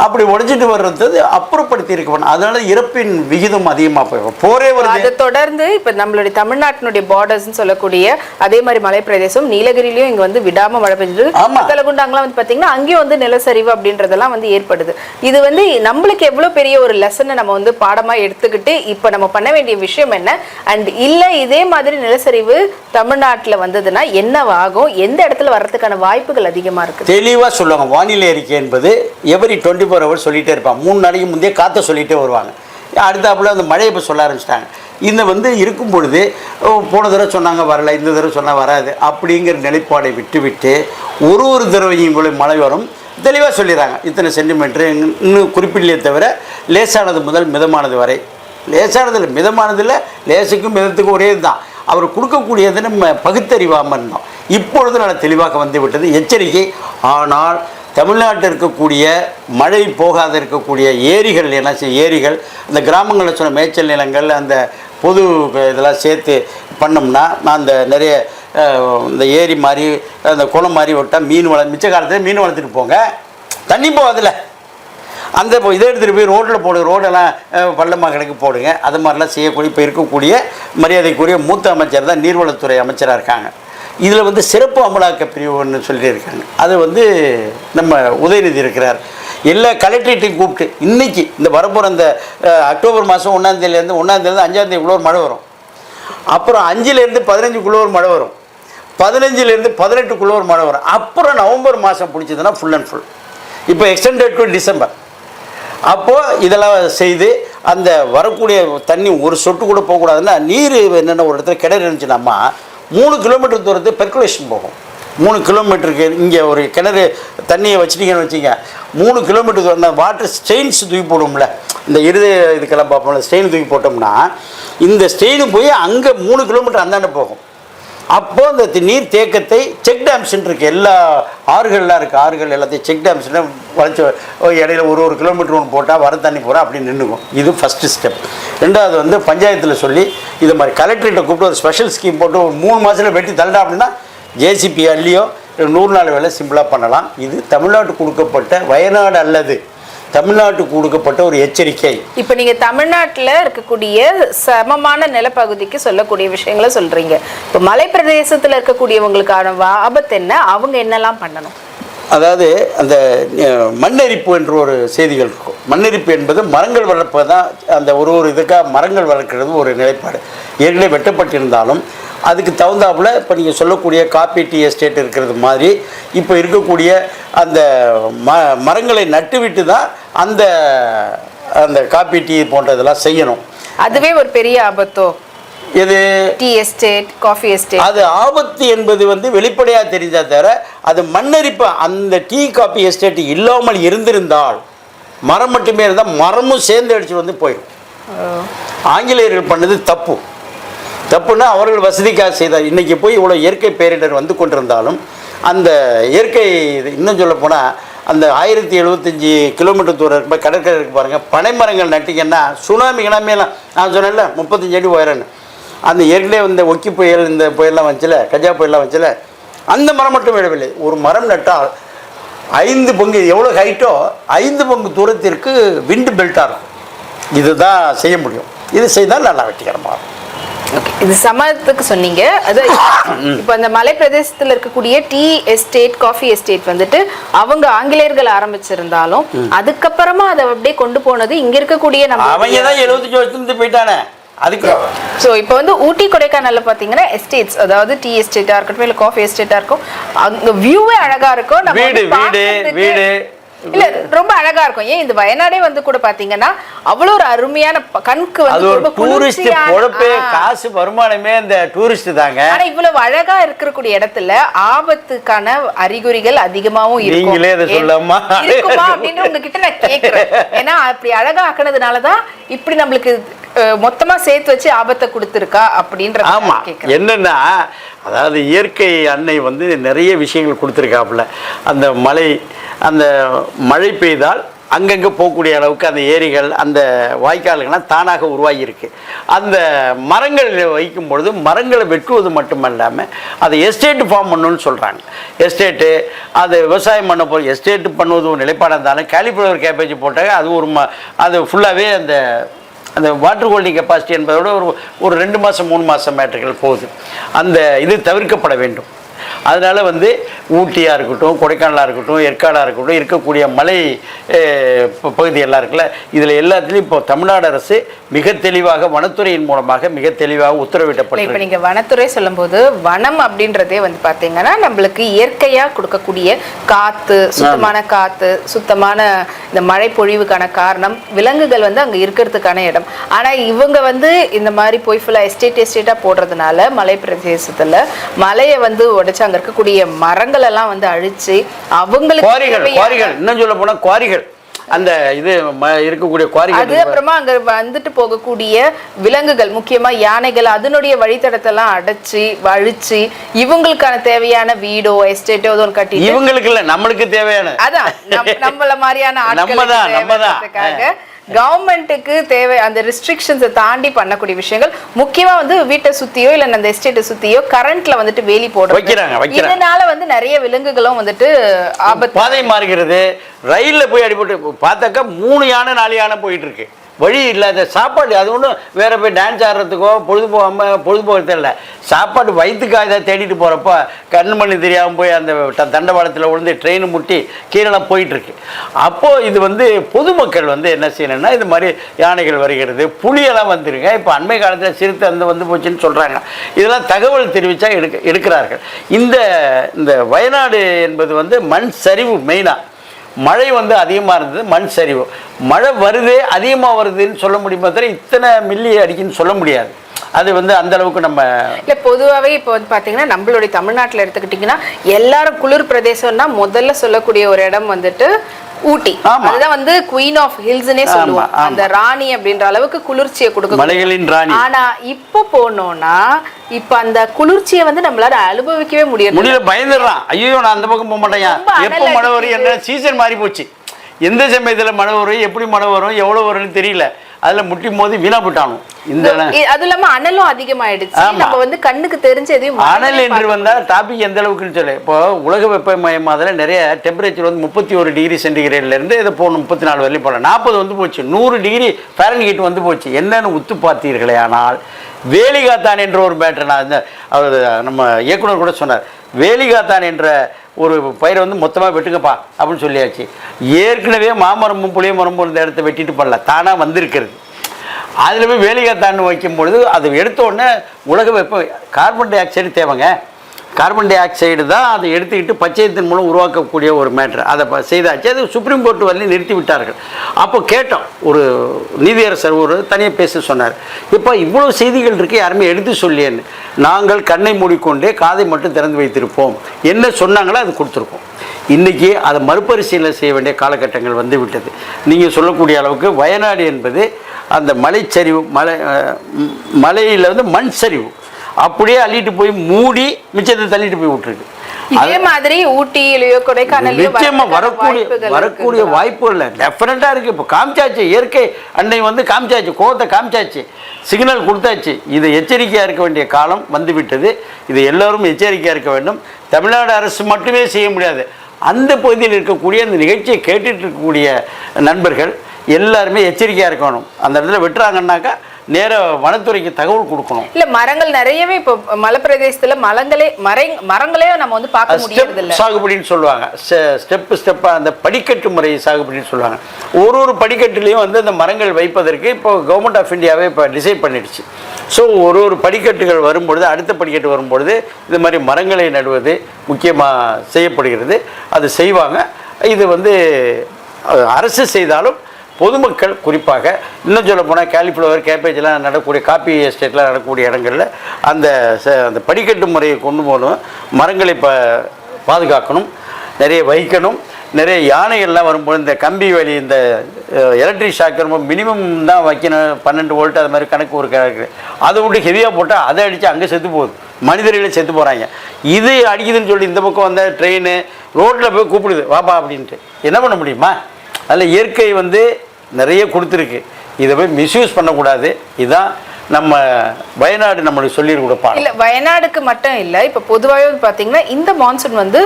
அப்படி உடைச்சிட்டு வர்றது அப்புறப்படுத்தி இருக்க, அதனால இறப்பின் விகிதம் அதிகமாக போயிடும். போரே வருது. அதை தொடர்ந்து இப்போ நம்மளுடைய தமிழ்நாட்டினுடைய பார்டர்ஸ்ன்னு சொல்லக்கூடிய அதே மாதிரி மலை பிரதேசம் நீலகிரிலையும் இங்கே வந்து விடாம மழை பெஞ்சது. தலைகுண்டாங்கலாம் வந்து பார்த்தீங்கன்னா அங்கேயும் வந்து நிலச்சரிவு அப்படின்றதெல்லாம் வந்து ஏற்படுது. இது வந்து நம்மளுக்கு எவ்வளோ பெரிய ஒரு லெசனை நம்ம வந்து பாடமாக எடுத்துக்கிட்டு இப்போ நம்ம பண்ண வேண்டிய விஷயம் என்ன, அண்ட் இல்லை இதே மாதிரி நிலச்சரிவு தமிழ்நாட்டில் வந்ததுன்னா என்னவாகும், எந்த இடத்துல வர்றதுக்கான வாய்ப்புகள் அதிகமாக இருக்குது? தெளிவாக சொல்லுவாங்க. வானிலை அறிக்கை என்பது எவரி 24 hours சொல்லிகிட்டே இருப்பாங்க. 3 நாளைக்கு முந்தைய காற்றை சொல்லிகிட்டே வருவாங்க. அடுத்தாப்புல அந்த மழையை இப்போ சொல்ல ஆரம்பிச்சிட்டாங்க. இந்த வந்து இருக்கும் பொழுது போன தடவை சொன்னாங்க வரல, இந்த தடவை சொன்னால் வராது அப்படிங்கிற நிலைப்பாடை விட்டு ஒரு தடவையும் போல மழை வரும் தெளிவாக சொல்லிடுறாங்க. இத்தனை சென்டிமீட்டரு இன்னும் குறிப்பிடலையே தவிர லேசானது முதல் மிதமானது வரை. லேசானதில் மிதமானதில் லேசுக்கும் மிதத்துக்கும் ஒரே இதுதான். அவர் கொடுக்கக்கூடியது நம்ம பகுத்தறிவாமல் இருந்தோம். இப்பொழுது நல்ல தெளிவாக வந்து விட்டது எச்சரிக்கை. ஆனால் தமிழ்நாட்டில் இருக்கக்கூடிய மழை போகாத இருக்கக்கூடிய ஏரிகள் என்ன ஏரிகள், அந்த கிராமங்களில் சொன்ன மேய்ச்சல் நிலங்கள், அந்த பொது இதெல்லாம் சேர்த்து பண்ணோம்னா அந்த நிறைய இந்த ஏரி மாதிரி அந்த குளம் மாதிரி விட்டால் மீன் மிச்ச காலத்தில் மீன் வளர்த்துட்டு போங்க, தண்ணி போகாதில்ல. அந்த இதை எடுத்துகிட்டு போய் ரோட்டில் போடுங்க, ரோடெல்லாம் பள்ளமாக கிடக்கு போடுங்க. அது மாதிரிலாம் செய்யக்கூடிய இப்போ இருக்கக்கூடிய மரியாதைக்குரிய மூத்த அமைச்சர் தான் நீர்வளத்துறை அமைச்சராக இருக்காங்க. இதில் வந்து சிறப்பு அமலாக்க பிரிவுன்னு சொல்லியிருக்காங்க. அது வந்து நம்ம உதயநிதி இருக்கிறார். எல்லா கலெக்டரேட்டையும் கூப்பிட்டு இன்றைக்கி இந்த வரப்போகிற இந்த அக்டோபர் மாதம் 1ஆம் தேதியிலேருந்து 5ஆம் தேதிக்குள்ளே ஒரு மழை வரும். அப்புறம் 5லேருந்து 15க்குள்ளே ஒரு மழை வரும். 15லேருந்து 18க்குள்ளே ஒரு மழை வரும். அப்புறம் நவம்பர் மாதம் பிடிச்சதுன்னா ஃபுல் அண்ட் ஃபுல். இப்போ எக்ஸ்டெண்டட் டு டிசம்பர். அப்போது இதெல்லாம் செய்து அந்த வரக்கூடிய தண்ணி ஒரு சொட்டு கூட போகக்கூடாதுன்னா நீர் என்னென்ன ஒரு இடத்துல கிணறு இருந்துச்சுன்னாம்மா 3 கிலோமீட்டர் தூரத்து பெர்குலேஷன் போகும். 3 கிலோமீட்டருக்கு இங்கே ஒரு கிணறு தண்ணியை வச்சுட்டீங்கன்னு வச்சுங்க, 3 கிலோமீட்டர் தூரம் அந்த வாட்டர் ஸ்டெயின்ஸ் தூக்கி போடுவோம்ல, இந்த இதுக்கெல்லாம் பார்ப்போம்ல, ஸ்டெயின் தூக்கி போட்டோம்னா இந்த ஸ்டெயின் போய் அங்கே 3 கிலோமீட்டர் அந்தாண்ட போகும். அப்போது அந்த நீர் தேக்கத்தை செக் டேம்ஸ்ன்னு இருக்குது, எல்லா ஆறுகள்லாம் இருக்குது, ஆறுகள் எல்லாத்தையும் செக் டேம்ஸ்ன்னு வளைச்சி இடையில ஒரு கிலோமீட்டர் ஒன்று போட்டால் வர தண்ணி போகிறா அப்படி நின்றுக்கும். இது ஃபஸ்ட்டு ஸ்டெப். ரெண்டாவது வந்து பஞ்சாயத்தில் சொல்லி இது மாதிரி கலெக்டரேட்டை கூப்பிட்டு ஒரு ஸ்பெஷல் ஸ்கீம் போட்டு ஒரு 3 மாதத்தில் வெட்டி தள்ளா அப்படின்னா ஜேசிபி அள்ளியோ 100 நாள் வேலை சிம்பிளாக பண்ணலாம். இது தமிழ்நாட்டுக்கு கொடுக்கப்பட்ட, வயநாடு அல்லது தமிழ்நாட்டுக்கு கொடுக்கப்பட்ட ஒரு எச்சரிக்கை. இப்போ நீங்க தமிழ்நாட்டில் இருக்கக்கூடிய சமமான நிலப்பகுதிக்கு சொல்லக்கூடிய விஷயங்களை சொல்றீங்க. இப்போ மலை பிரதேசத்தில் இருக்கக்கூடியவங்களுக்கான ஆபத்து என்ன, அவங்க என்னெல்லாம் பண்ணணும்? அதாவது அந்த மண்ணெரிப்பு என்ற ஒரு செய்திகள் இருக்கும். மண்ணெரிப்பு என்பது மரங்கள் வளர்ப்பது தான். அந்த ஒரு இதுக்காக மரங்கள் வளர்க்கிறது ஒரு நிலைப்பாடு. ஏற்கனவே வெட்டப்பட்டிருந்தாலும் அதுக்கு தகுந்தாப்புல இப்போ நீங்கள் சொல்லக்கூடிய காப்பி டீ எஸ்டேட் இருக்கிறது மாதிரி இப்போ இருக்கக்கூடிய அந்த மரங்களை நட்டுவிட்டு தான் அந்த அந்த காப்பி டீ போன்ற இதெல்லாம் செய்யணும். அதுவே ஒரு பெரிய ஆபத்தோ? இது டீ எஸ்டேட், காஃபி எஸ்டேட். அது ஆபத்து என்பது வந்து வெளிப்படையாக தெரிஞ்சா தவிர அது மண்ணரிப்பு. அந்த டீ காஃபி எஸ்டேட் இல்லாமல் இருந்திருந்தால், மரம் மட்டுமே இருந்தால் மரமும் சேர்ந்து அடிச்சுட்டு வந்து போயிடும். ஆங்கிலேயர்கள் பண்ணது தப்புன்னா அவர்கள் வசதிக்காக செய்தார். இன்றைக்கி போய் இவ்வளோ இயற்கை பேரிடர் வந்து கொண்டிருந்தாலும் அந்த இயற்கை இன்னும் சொல்ல போனால் அந்த 1075 கிலோமீட்டர் தூரம் இருக்கும்போது கடற்கரை இருக்கு பாருங்கள், பனைமரங்கள் நட்டிங்கன்னா கிணாமியெல்லாம் நான் சொன்னேன்ல 35 அடி உயரன்னு. அந்த ஏற்கனவே இந்த ஒக்கி புயல், இந்த புயல்லாம் வந்துச்சுல, கஜா புயல்லாம் வந்துச்சுல, அந்த மரம் மட்டும் விடவில்லை. ஒரு மரம் நட்டால் 5 பங்கு எவ்வளோ ஹைட்டோ 5 பங்கு தூரத்திற்கு விண்டு பெல்ட்டாக இருக்கும். இதுதான் செய்ய முடியும். இது செய்தால் நல்லா வெற்றிகரமாக இருக்கும். இது சமத்துக்கு சொன்னீங்க. அது இப்போ அந்த மலை பிரதேசத்தில் இருக்கக்கூடிய டீ எஸ்டேட், காஃபி எஸ்டேட் வந்துட்டு அவங்க ஆங்கிலேயர்கள் ஆரம்பிச்சிருந்தாலும் அதுக்கப்புறமா அதை அப்படியே கொண்டு போனது இங்க இருக்கக்கூடிய நம்ம அவங்க தான் 75 வருஷத்துக்கு போயிட்டானே. அதுக்கு ஸோ இப்போ வந்து ஊட்டி கொடைக்கானல்ல பார்த்தீங்கன்னா எஸ்டேட்ஸ், அதாவது டீ எஸ்டேட்டாக இருக்கட்டும் இல்லை காஃபி எஸ்டேட்டாக இருக்கும், அங்கே வியூவே அழகா இருக்கும். வீடு இல்ல ரொம்ப அழகா இருக்கும். ஏன் இந்த வயநாடே வந்து கூட பாத்தீங்கன்னா அவ்வளவு ஒரு அருமையான கண்ணுக்கு வந்து டூரிஸ்ட் பொழப்பே, காசு வருமானமே இந்த டூரிஸ்ட் தாங்க. ஆனா இவ்வளவு அழகா இருக்கக்கூடிய இடத்துல ஆபத்துக்கான அறிகுறிகள் அதிகமாவும் இருக்கும். நீங்களே அதை சொல்லாமா இருக்குமா அப்படின்னு உங்ககிட்ட நான் கேக்குறேன். ஏன்னா அப்படி அழகா ஆக்கினதுனாலதான் இப்படி நம்மளுக்கு மொத்தமா சேர்த்து வச்சு ஆபத்தை கொடுத்துருக்கா அப்படின்ற. ஆமா, என்னன்னா அதாவது இயற்கை அன்னை வந்து நிறைய விஷயங்கள் கொடுத்துருக்காப்புல. அந்த மழை பெய்தால் அங்கங்கே போகக்கூடிய அளவுக்கு அந்த ஏரிகள் அந்த வாய்க்கால்கள்லாம் தானாக உருவாகி இருக்கு. அந்த மரங்கள் வைக்கும் பொழுது மரங்களை வெட்டுவது மட்டுமல்லாமல் அதை எஸ்டேட்டு ஃபார்ம் பண்ணணும்னு சொல்கிறாங்க. எஸ்டேட்டு அது விவசாயம் பண்ண போகிற எஸ்டேட்டு பண்ணுவது ஒரு நிலைப்பாடாக இருந்தாலும் காலிஃப்ளவர் கேபேஜ் போட்டாங்க அது அது ஃபுல்லாகவே அந்த வாட்டர் ஹோல்டிங் கெப்பாசிட்டி என்பதோட ஒரு 2 மாதம் 3 மாதம் மேட்டர்கள் போகுது. அந்த இது தவிர்க்கப்பட வேண்டும். அதனால் ஊட்டியாக இருக்கட்டும், கொடைக்கானலாக இருக்கட்டும், ஏற்காடாக இருக்கட்டும், இருக்கக்கூடிய மலை பகுதியெல்லாம் இருக்குல்ல, இதில் எல்லாத்துலேயும் இப்போ தமிழ்நாடு அரசு மிக தெளிவாக வனத்துறையின் மூலமாக மிக தெளிவாக உத்தரவிடப்பட்டு. இப்போ நீங்கள் வனத்துறை சொல்லும்போது வனம் அப்படின்றதே பார்த்தீங்கன்னா நம்மளுக்கு இயற்கையாக கொடுக்கக்கூடிய காற்று, சுத்தமான காற்று, சுத்தமான இந்த மழை பொழிவுக்கான காரணம் விலங்குகள் அங்கே இருக்கிறதுக்கான இடம். ஆனால் இவங்க இந்த மாதிரி போய் ஃபுல்லாக எஸ்டேட்டாக போடுறதுனால மலை பிரதேசத்தில் மலையை உடைச்சு அங்க இருக்கக்கூடிய மரங்கள் எல்லாம் அழிச்சு அவங்களுக்கு இன்னும் சொல்ல போனா குவாரிகள் அந்த இது இருக்கக்கூடிய குவாரிகள் அது அப்புறமா அங்க போகக்கூடிய விலங்குகள் முக்கியமா யானைகள் அதனுடைய வழித்தடத்தை எல்லாம் அழிச்சு இவங்களுக்கான தேவையான வீடோ எஸ்டேட்டோ கட்டி இவங்களுக்கு இல்ல நம்மளுக்கு தேவையான அதான் நம்மள மாதிரியான ஆட்களுக்காக கவர்மெண்ட்டுக்கு தேவை அந்த ரெஸ்ட்ரிக்ஷன்ஸை தாண்டி பண்ணக்கூடிய விஷயங்கள் முக்கியமா வீட்டை சுத்தியோ இல்ல அந்த எஸ்டேட்டை சுத்தியோ கரண்ட்ல வேலி போடுறாங்க. இதனால நிறைய விலங்குகளும் ஆபத்து பாதை மாறுகிறது. ரயில்ல போய் அடிபட்டு பார்த்தாக்கா 3 யானை 4 யானை போயிட்டு இருக்கு. வழி இல்லாத சாப்பாடு அது ஒன்றும் வேற போய் டான்ஸ் ஆடுறதுக்கோ பொழுதுபோகிறது இல்லை. சாப்பாடு வயிற்றுக்காக இதை தேடிட்டு போகிறப்ப கண்ணு மண்ணு தெரியாமல் போய் அந்த தண்டவாளத்தில் விழுந்து ட்ரெயின் முட்டி கீழே போயிட்டுருக்கு. அப்போது இது பொதுமக்கள் என்ன செய்யணும்னா இது மாதிரி யானைகள் வருகிறது, புலியெல்லாம் வந்துருங்க. இப்போ அண்மை காலத்தில் சிறுத்தை வந்து போச்சுன்னு சொல்கிறாங்க. இதெல்லாம் தகவல் தெரிவித்தா எடுக்கிறார்கள். இந்த வயநாடு என்பது மண் சரிவு மெயினாக மழை அதிகமாக இருந்தது, மண் சரிவு. மழை வருது அதிகமாக வருதுன்னு சொல்ல முடியுமா தவிர இத்தனை மில்லி அடிக்குன்னு சொல்ல முடியாது. அது அந்த அளவுக்கு நம்ம இல்லை பொதுவாகவே இப்போ பார்த்தீங்கன்னா நம்மளுடைய தமிழ்நாட்டில் எடுத்துக்கிட்டிங்கன்னா எல்லாரும் குளிர் பிரதேசம்னா முதல்ல சொல்லக்கூடிய ஒரு இடம் ஊட்டி. அதுதான் குவீன் ஆஃப் ஹில்ஸ்னே சொல்லுவோம். அந்த ராணி அப்படின்ற அளவுக்கு குளிர்ச்சியை கொடுக்கும் மலைகளின் ராணி. ஆனா இப்போ போனோம்னா இப்ப அந்த குளிர்ச்சியை நம்மளால அனுபவிக்கவே முடியல. பயந்துடுறான். ஐயோ நான் அந்த பக்கம் போக மாட்டேன், எப்போ மழை வரும், என்ன சீசன் மாறி போச்சு, எந்த சமயத்துல மழை வரும், எப்படி மழை வரும், எவ்வளவு வரும்னு தெரியல. அதுல முட்டி மோதி வீணா போட்டானும். அது இல்லாம அனலும் அதிகமாயிடுச்சு. நம்ம கண்ணுக்கு தெரிஞ்ச எதையும் அனல் என்று வந்தா டாபிக் எந்த அளவுக்குன்னு சொல்லு. இப்போ உலக வெப்பமயமாதல நிறைய டெம்பரேச்சர் 31 டிகிரி சென்டிகிரேட்ல இருந்து இதை போகணும் 34 வரையும் போகலாம். 40 போச்சு, 100 டிகிரி ஃபாரன்ஹீட் போச்சு. என்னன்னு உத்து பார்த்தீர்களே ஆனால் வேலிகாத்தான் என்ற ஒரு மேட்டர் நான் அவர் நம்ம இயக்குனர் கூட சொன்னார். வேலிகாத்தான் என்ற ஒரு பயிரை மொத்தமாக வெட்டுங்கப்பா அப்படின்னு சொல்லியாச்சு. ஏற்கனவே மாமரமும் புளிய மரமும் இந்த இடத்த வெட்டிட்டு பண்ணல, தானாக வந்திருக்கிறது. அதில் போய் வேலிகாத்தான் வைக்கும் பொழுது அது எடுத்த உடனே உலக வெப்பம் கார்பன் டை ஆக்சைடு தேவைங்க. கார்பன் டை ஆக்சைடு தான் அதை எடுத்துக்கிட்டு பச்சையத்தின் மூலம் உருவாக்கக்கூடிய ஒரு மேட்ரு. அதை செய்தாச்சு. அது சுப்ரீம் கோர்ட் வரையும் நிறுத்தி விட்டார்கள். அப்போ கேட்டோம், ஒரு நீதியரசர் ஒரு தனியாக பேச சொன்னார். இப்போ இவ்வளோ செய்திகள் இருக்குது, யாருமே எடுத்து சொல்லியேன்னு. நாங்கள் கண்ணை மூடிக்கொண்டே காதை மட்டும் திறந்து வைத்திருப்போம். என்ன சொன்னாங்களோ அது கொடுத்துருக்கோம். இன்றைக்கி அதை மறுபரிசீலனை செய்ய வேண்டிய காலகட்டங்கள் வந்து விட்டது. நீங்கள் சொல்லக்கூடிய அளவுக்கு வயநாடு என்பது அந்த மலைச்சரிவு மலையில் மண் சரிவு அப்படியே அள்ளிட்டு போய் மூடி மிச்சத்தை தள்ளிட்டு போய் விட்டுருக்கு. இதே மாதிரி ஊட்டியிலயோ கொடைக்கானலையோ நிச்சயமா வரக்கூடிய வாய்ப்புகள் டெஃபினட்டா இருக்கு. இப்போ காமிச்சாச்சு, இயற்கை அன்னை காமிச்சாச்சு, கோவத்தை காமிச்சாச்சு, சிக்னல் கொடுத்தாச்சு. இது எச்சரிக்கையா இருக்க வேண்டிய காலம் வந்துவிட்டது. இது எல்லோரும் எச்சரிக்கையா இருக்க வேண்டும். தமிழ்நாடு அரசு மட்டுமே செய்ய முடியாது. அந்த பகுதியில் இருக்கக்கூடிய அந்த நிகழ்ச்சியை கேட்டுட்டு இருக்கக்கூடிய நண்பர்கள் எல்லாருமே எச்சரிக்கையா இருக்கணும். அந்த இடத்துல வெட்டுறாங்கன்னாக்கா நேர வனத்துறைக்கு தகவல் கொடுக்கணும். இல்ல மரங்கள் நிறையவே இப்போ மலைப்பிரதேசத்துல மரங்களே நம்ம பார்க்க முடியறது இல்ல. சாகுபடின்னு சொல்லுவாங்க, ஸ்டெப்பா அந்த படிக்கட்டு முறை சாகுபடின்னு சொல்லுவாங்க. ஒரு படிக்கட்டுலையும் அந்த மரங்கள் வைப்பதற்கு இப்போ கவர்மெண்ட் ஆஃப் இந்தியாவே இப்போ டிசைட் பண்ணிடுச்சு. ஸோ ஒரு படிக்கட்டுகள் வரும்பொழுது அடுத்த படிக்கட்டு வரும்பொழுது இது மாதிரி மரங்களை நடுவது முக்கியமாக செய்யப்படுகிறது. அது செய்வாங்க. இது அரசு செய்தாலும் பொதுமக்கள் குறிப்பாக இன்னும் சொல்ல போனால் காலிஃப்ளவர் கேபேஜெலாம் நடக்கக்கூடிய காப்பி எஸ்டேட்லாம் நடக்கக்கூடிய இடங்களில் அந்த படிக்கட்டு முறையை கொண்டு போகணும். மரங்களை பாதுகாக்கணும், நிறைய வைக்கணும். நிறைய யானைகள்லாம் வரும்போது இந்த கம்பி வலி இந்த எலக்ட்ரிக் ஷாக் ரொம்ப மினிமம் தான் வைக்கணும். 12 வோல்ட் அது மாதிரி கணக்கு ஒரு கணக்கு. அதை விட்டு ஹெவியாக போட்டால் அதை அடித்து அங்கே செத்து போகுது, மனிதர்களே செத்து போகிறாங்க. இது அடிக்குதுன்னு சொல்லி இந்த பக்கம் வந்த ட்ரெயின் ரோட்டில் போய் கூப்பிடுது வாப்பா அப்படின்ட்டு என்ன பண்ண முடியுமா? அதில் இயற்கை வந்து நிறைய கொடுத்துருக்கு, இதை போய் மிஸ்யூஸ் பண்ணக்கூடாது. இதுதான் நம்ம வயநாடு நம்மளுக்கு சொல்லி கொடுப்பாங்க. இல்ல வயநாடுக்கு மட்டும் இல்ல, இப்ப பொதுவாகவே பாத்தீங்கன்னா இந்த மான்சூன் வந்து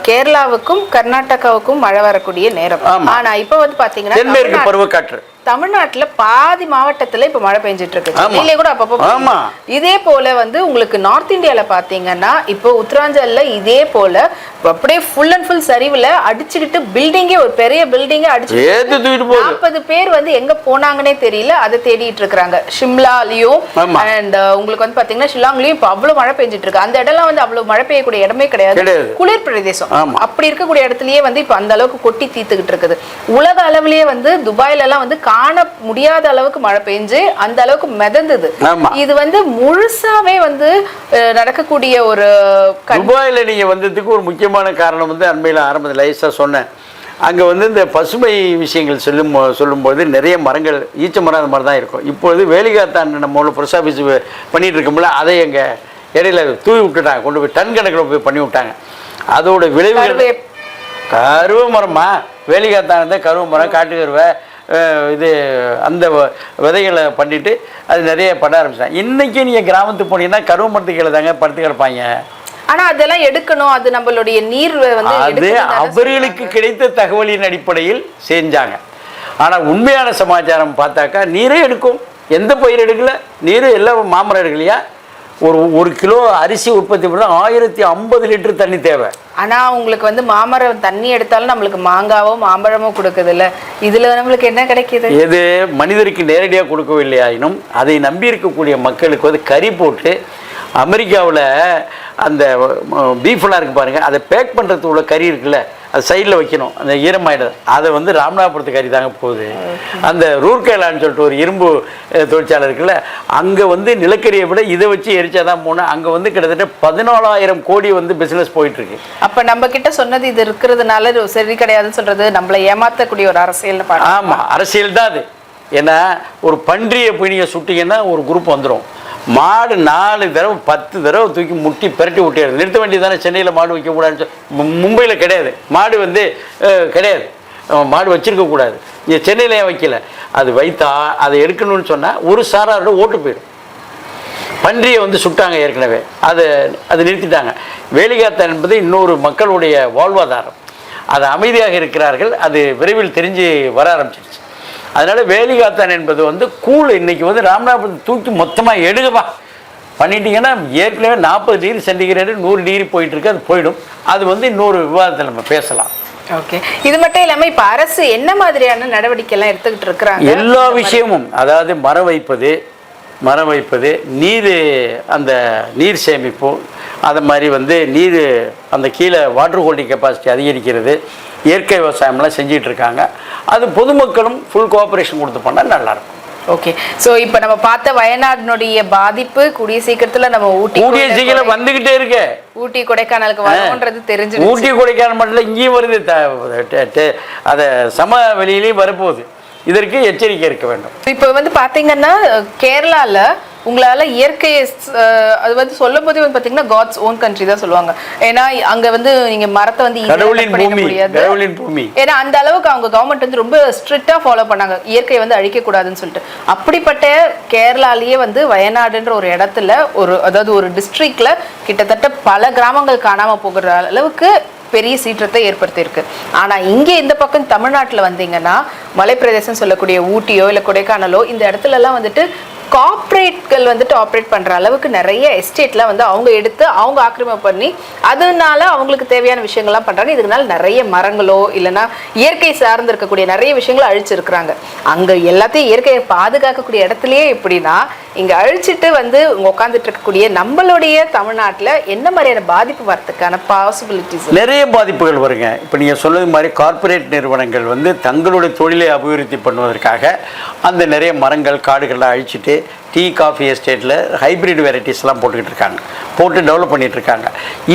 கேரளாவுக்கும் கர்நாடகாவுக்கும் மழை வரக்கூடிய நேரம். ஆனா இப்ப வந்து பாத்தீங்கன்னா தென்மேற்கு பருவக்காற்று தமிழ்நாட்டுல பாதி மாவட்டத்துல இப்ப மழை பெஞ்சிட்டு இருக்கு, சென்னையிலே கூட அப்பப்போ. இதே போல வந்து உங்களுக்கு நார்த் இந்தியால பாத்தீங்கன்னா இப்போ உத்தராஞ்சல்ல இதே போல அப்படியே ஃபுல் அண்ட் ஃபுல் சரிவுல அடிச்சுக்கிட்டு பில்டிங்கே, ஒரு பெரிய பில்டிங்கே அடிச்சு 40 பேர் வந்து எங்க போனாங்கன்னே தெரியல, அதை தேடிட்டு இருக்காங்க. ஷிம்லாலையும் அண்ட் உங்களுக்கு வந்து பாத்தீங்கன்னா ஷில்லாங்லயும் இப்ப அவ்வளவு மழை பெஞ்சிட்டு இருக்கு. அந்த இடம்லாம் வந்து அவ்வளவு மழை பெய்யக்கூடிய இடமே கிடையாது, குளிர் பிரதேசம். அப்படி இருக்கக்கூடிய இடத்துலயே வந்து இப்ப அந்த அளவுக்கு கொட்டி தீத்துக்கிட்டு இருக்குது. உலக அளவுலயே வந்து துபாயில எல்லாம் வந்து காண முடியாத அளவுக்கு மழை பெஞ்சு அந்த அளவுக்கு மிதந்தது. இது வந்து முழுசாவே வந்து நடக்கக்கூடிய ஒரு துபாயில நீங்க வந்ததுக்கு ஒரு முக்கியமான காரணம் வந்து அண்மையில் ஆரம்பத்தில் லைஸா சொன்னேன். அங்கே வந்து இந்த பசுமை விஷயங்கள் சொல்லும்போது நிறைய மரங்கள், ஈச்ச மரம் அந்த மாதிரி தான் இருக்கும். இப்பொழுது வேலிகாத்தான் நம்ம உள்ள புரசா ஆஃபீஸ் பண்ணிட்டு இருக்கோம்ல, அதை எங்கள் இடையில தூவி விட்டுட்டாங்க, கொண்டு போய் டன் கணக்கில் போய் பண்ணி விட்டாங்க. அதோட விளைவுகள் கருவ மரமா, வேலிகாத்தான் கருவ மரம், காட்டு கருவை, இது அந்த விதைகளை பண்ணிட்டு அது நிறைய பண்ண ஆரம்பிச்சாங்க. இன்னைக்கு நீங்கள் கிராமத்துக்கு போனீங்கன்னா கருவ மரத்துக்கு கீழே தாங்க படுத்து கிடப்பாங்க. ஆனா அதெல்லாம் எடுக்கணும், அது நம்மளுடைய நீர் வந்து அது அவர்களுக்கு கிடைத்த தகவலின் அடிப்படையில் செஞ்சாங்க. ஆனா உண்மையான சமாச்சாரம் பார்த்தாக்கா நீரே எடுக்கும், எந்த பயிர் எடுக்கல, நீர் எல்லாம் மாமரம் எடுக்கலையா. ஒரு கிலோ அரிசி உற்பத்தி பண்ண 1050 லிட்டர் தண்ணி தேவை. ஆனா உங்களுக்கு வந்து மாமரம் தண்ணி எடுத்தாலும் நம்மளுக்கு மாங்காவோ மாம்பழமோ கொடுக்குது இல்ல, இதுல நம்மளுக்கு என்ன கிடைக்குது? எது மனிதருக்கு நேரடியாக கொடுக்கவில்லையாயினும் அதை நம்பி இருக்கக்கூடிய மக்களுக்கு வந்து கறி போட்டு, அமெரிக்காவில் அந்த பீஃபெல்லாம் இருக்குது பாருங்கள், அதை பேக் பண்ணுறதுக்கு உள்ள கறி இருக்குல்ல, அது சைடில் வைக்கணும், அந்த ஈரமாயிடுது. அதை வந்து ராமநாதபுரத்து கறி தாங்க போகுது. அந்த ரூர்கேலான்னு சொல்லிட்டு ஒரு இரும்பு தொழிற்சாலை இருக்குல்ல, அங்கே வந்து நிலக்கரியை விட இதை வச்சு எரிச்சாதான் போனேன். அங்கே வந்து கிட்டத்தட்ட 14,000 கோடி வந்து பிஸ்னஸ் போயிட்டுருக்கு. அப்போ நம்ம கிட்ட சொன்னது இது இருக்கிறதுனால சரி கிடையாதுன்னு சொல்கிறது நம்மளை ஏமாற்றக்கூடிய ஒரு அரசியல்னு பாருங்க. ஆமாம், அரசியல் தான் அது. ஏன்னா ஒரு பன்றியை போய் நீங்கள் சுட்டிங்கன்னா ஒரு குரூப் வந்துடும். மாடு 4 தடவை 10 தடவை தூக்கி முட்டி பெரட்டி விட்டிடுது. நிறுத்த வேண்டியது தானே. சென்னையில் மாடு வைக்கக்கூடாதுன்னு மும்பையில் கிடையாது, மாடு வந்து கிடையாது, மாடு வச்சிருக்கக்கூடாது. இங்கே சென்னையில் ஏன் வைக்கல? அது வைத்தா அதை எடுக்கணும்னு சொன்னால் ஒரு சாராரோட ஓட்டு போயிடும். பன்றியை வந்து சுட்டாங்க ஏற்கனவே, அது நிறுத்திட்டாங்க. வேலிகாத்தான் என்பது இன்னொரு மக்களுடைய வாழ்வாதாரம். அது அமைதியாக இருக்கிறார்கள், அது விரைவில் தெரிஞ்சு வர ஆரம்பிச்சிருச்சு. அதனால வேலிகாத்தான் என்பது வந்து கூழ் இன்னைக்கு வந்து ராமநாதபுரத்தை தூக்கி மொத்தமாக எடுக்கப்பா பண்ணிட்டீங்கன்னா ஏற்கனவே 40 டிகிரி சென்டிகிரேடு 100 டிகிரி போயிட்டு இருக்கு, அது போயிடும். அது வந்து இன்னொரு விவாதத்தில் நம்ம பேசலாம். ஓகே, இது மட்டும் இல்லாமல் இப்போ அரசு என்ன மாதிரியான நடவடிக்கை எல்லாம் எடுத்துக்கிட்டு இருக்கிறாங்க? எல்லா விஷயமும், அதாவது மரம் வைப்பது, நீர், அந்த நீர் சேமிப்பு, அது மாதிரி வந்து நீர் அந்த கீழே வாட்டர் ஹோல்டிங் கெப்பாசிட்டி அதிகரிக்கிறது, இயற்கை விவசாயம்லாம் செஞ்சிட்டு இருக்காங்க. அது பொதுமக்களும் ஃபுல் கோஆப்ரேஷன் கொடுத்து பண்ணால் நல்லாயிருக்கும். ஓகே, ஸோ இப்போ நம்ம பார்த்த வயநாடினுடைய பாதிப்பு கூடிய சீக்கிரத்தில் நம்ம கூடிய சீக்கிரம் வந்துகிட்டே இருக்கு. ஊட்டி கொடைக்கானலுக்கு வரணுன்றது தெரிஞ்சு, ஊட்டி கொடைக்கானல் மட்டும் இல்லை, இங்கேயும் வருது, அதை சமவெளியிலையும் வரப்போகுது. இதற்கு எச்சரிக்கை இருக்க வேண்டும். இப்போ வந்து பார்த்தீங்கன்னா கேரளாவில் உங்களால் இயற்கையை அது வந்து சொல்லும் போதே வந்து பார்த்தீங்கன்னா காட்ஸ் ஓன் கண்ட்ரி தான் சொல்லுவாங்க. ஏன்னா அங்கே வந்து நீங்கள் மரத்தை வந்து முடியாது, ஏன்னா அந்த அளவுக்கு அவங்க கவர்மெண்ட் வந்து ரொம்ப ஸ்ட்ரிக்டாக ஃபாலோ பண்ணாங்க, இயற்கையை வந்து அழிக்கக்கூடாதுன்னு சொல்லிட்டு. அப்படிப்பட்ட கேரளாலேயே வந்து வயநாடுன்ற ஒரு இடத்துல அதாவது ஒரு டிஸ்ட்ரிக்ட்ல கிட்டத்தட்ட பல கிராமங்கள் காணாமல் போகிற அளவுக்கு பெரிய சீற்றத்தை ஏற்படுத்தியிருக்கு. ஆனால் இங்கே இந்த பக்கம் தமிழ்நாட்டில் வந்தீங்கன்னா மலைப்பிரதேசம் சொல்லக்கூடிய ஊட்டியோ இல்லை கொடைக்கானலோ இந்த இடத்துலலாம் வந்துட்டு கார்ப்பரேட்கள் வந்துட்டு ஆப்ரேட் பண்ணுற அளவுக்கு நிறைய எஸ்டேட்லாம் வந்து அவங்க எடுத்து அவங்க ஆக்கிரமிப்பு பண்ணி அதனால அவங்களுக்கு தேவையான விஷயங்கள்லாம் பண்ணுறாங்க. இதுனால நிறைய மரங்களோ இல்லைன்னா இயற்கை சார்ந்து இருக்கக்கூடிய நிறைய விஷயங்களை அழிச்சிருக்கிறாங்க. அங்கே எல்லாத்தையும் இயற்கையை பாதுகாக்கக்கூடிய இடத்துலையே எப்படின்னா இங்கே அழிச்சிட்டு வந்து உட்காந்துட்டு இருக்கக்கூடிய நம்மளுடைய தமிழ்நாட்டில் என்ன மாதிரியான பாதிப்பு வரதுக்கான பாசிபிலிட்டிஸ்? நிறைய பாதிப்புகள் வருங்க. இப்போ நீங்கள் சொன்னது மாதிரி கார்ப்பரேட் நிறுவனங்கள் வந்து தங்களுடைய தொழிலை அபிவிருத்தி பண்ணுவதற்காக அந்த நிறைய மரங்கள் காடுகள்லாம் அழிச்சிட்டு டீ காஃபி எஸ்டேட்டில் ஹைப்ரிட் வெரைட்டிஸ்லாம் போட்டு டெவலப் பண்ணிகிட்டு இருக்காங்க.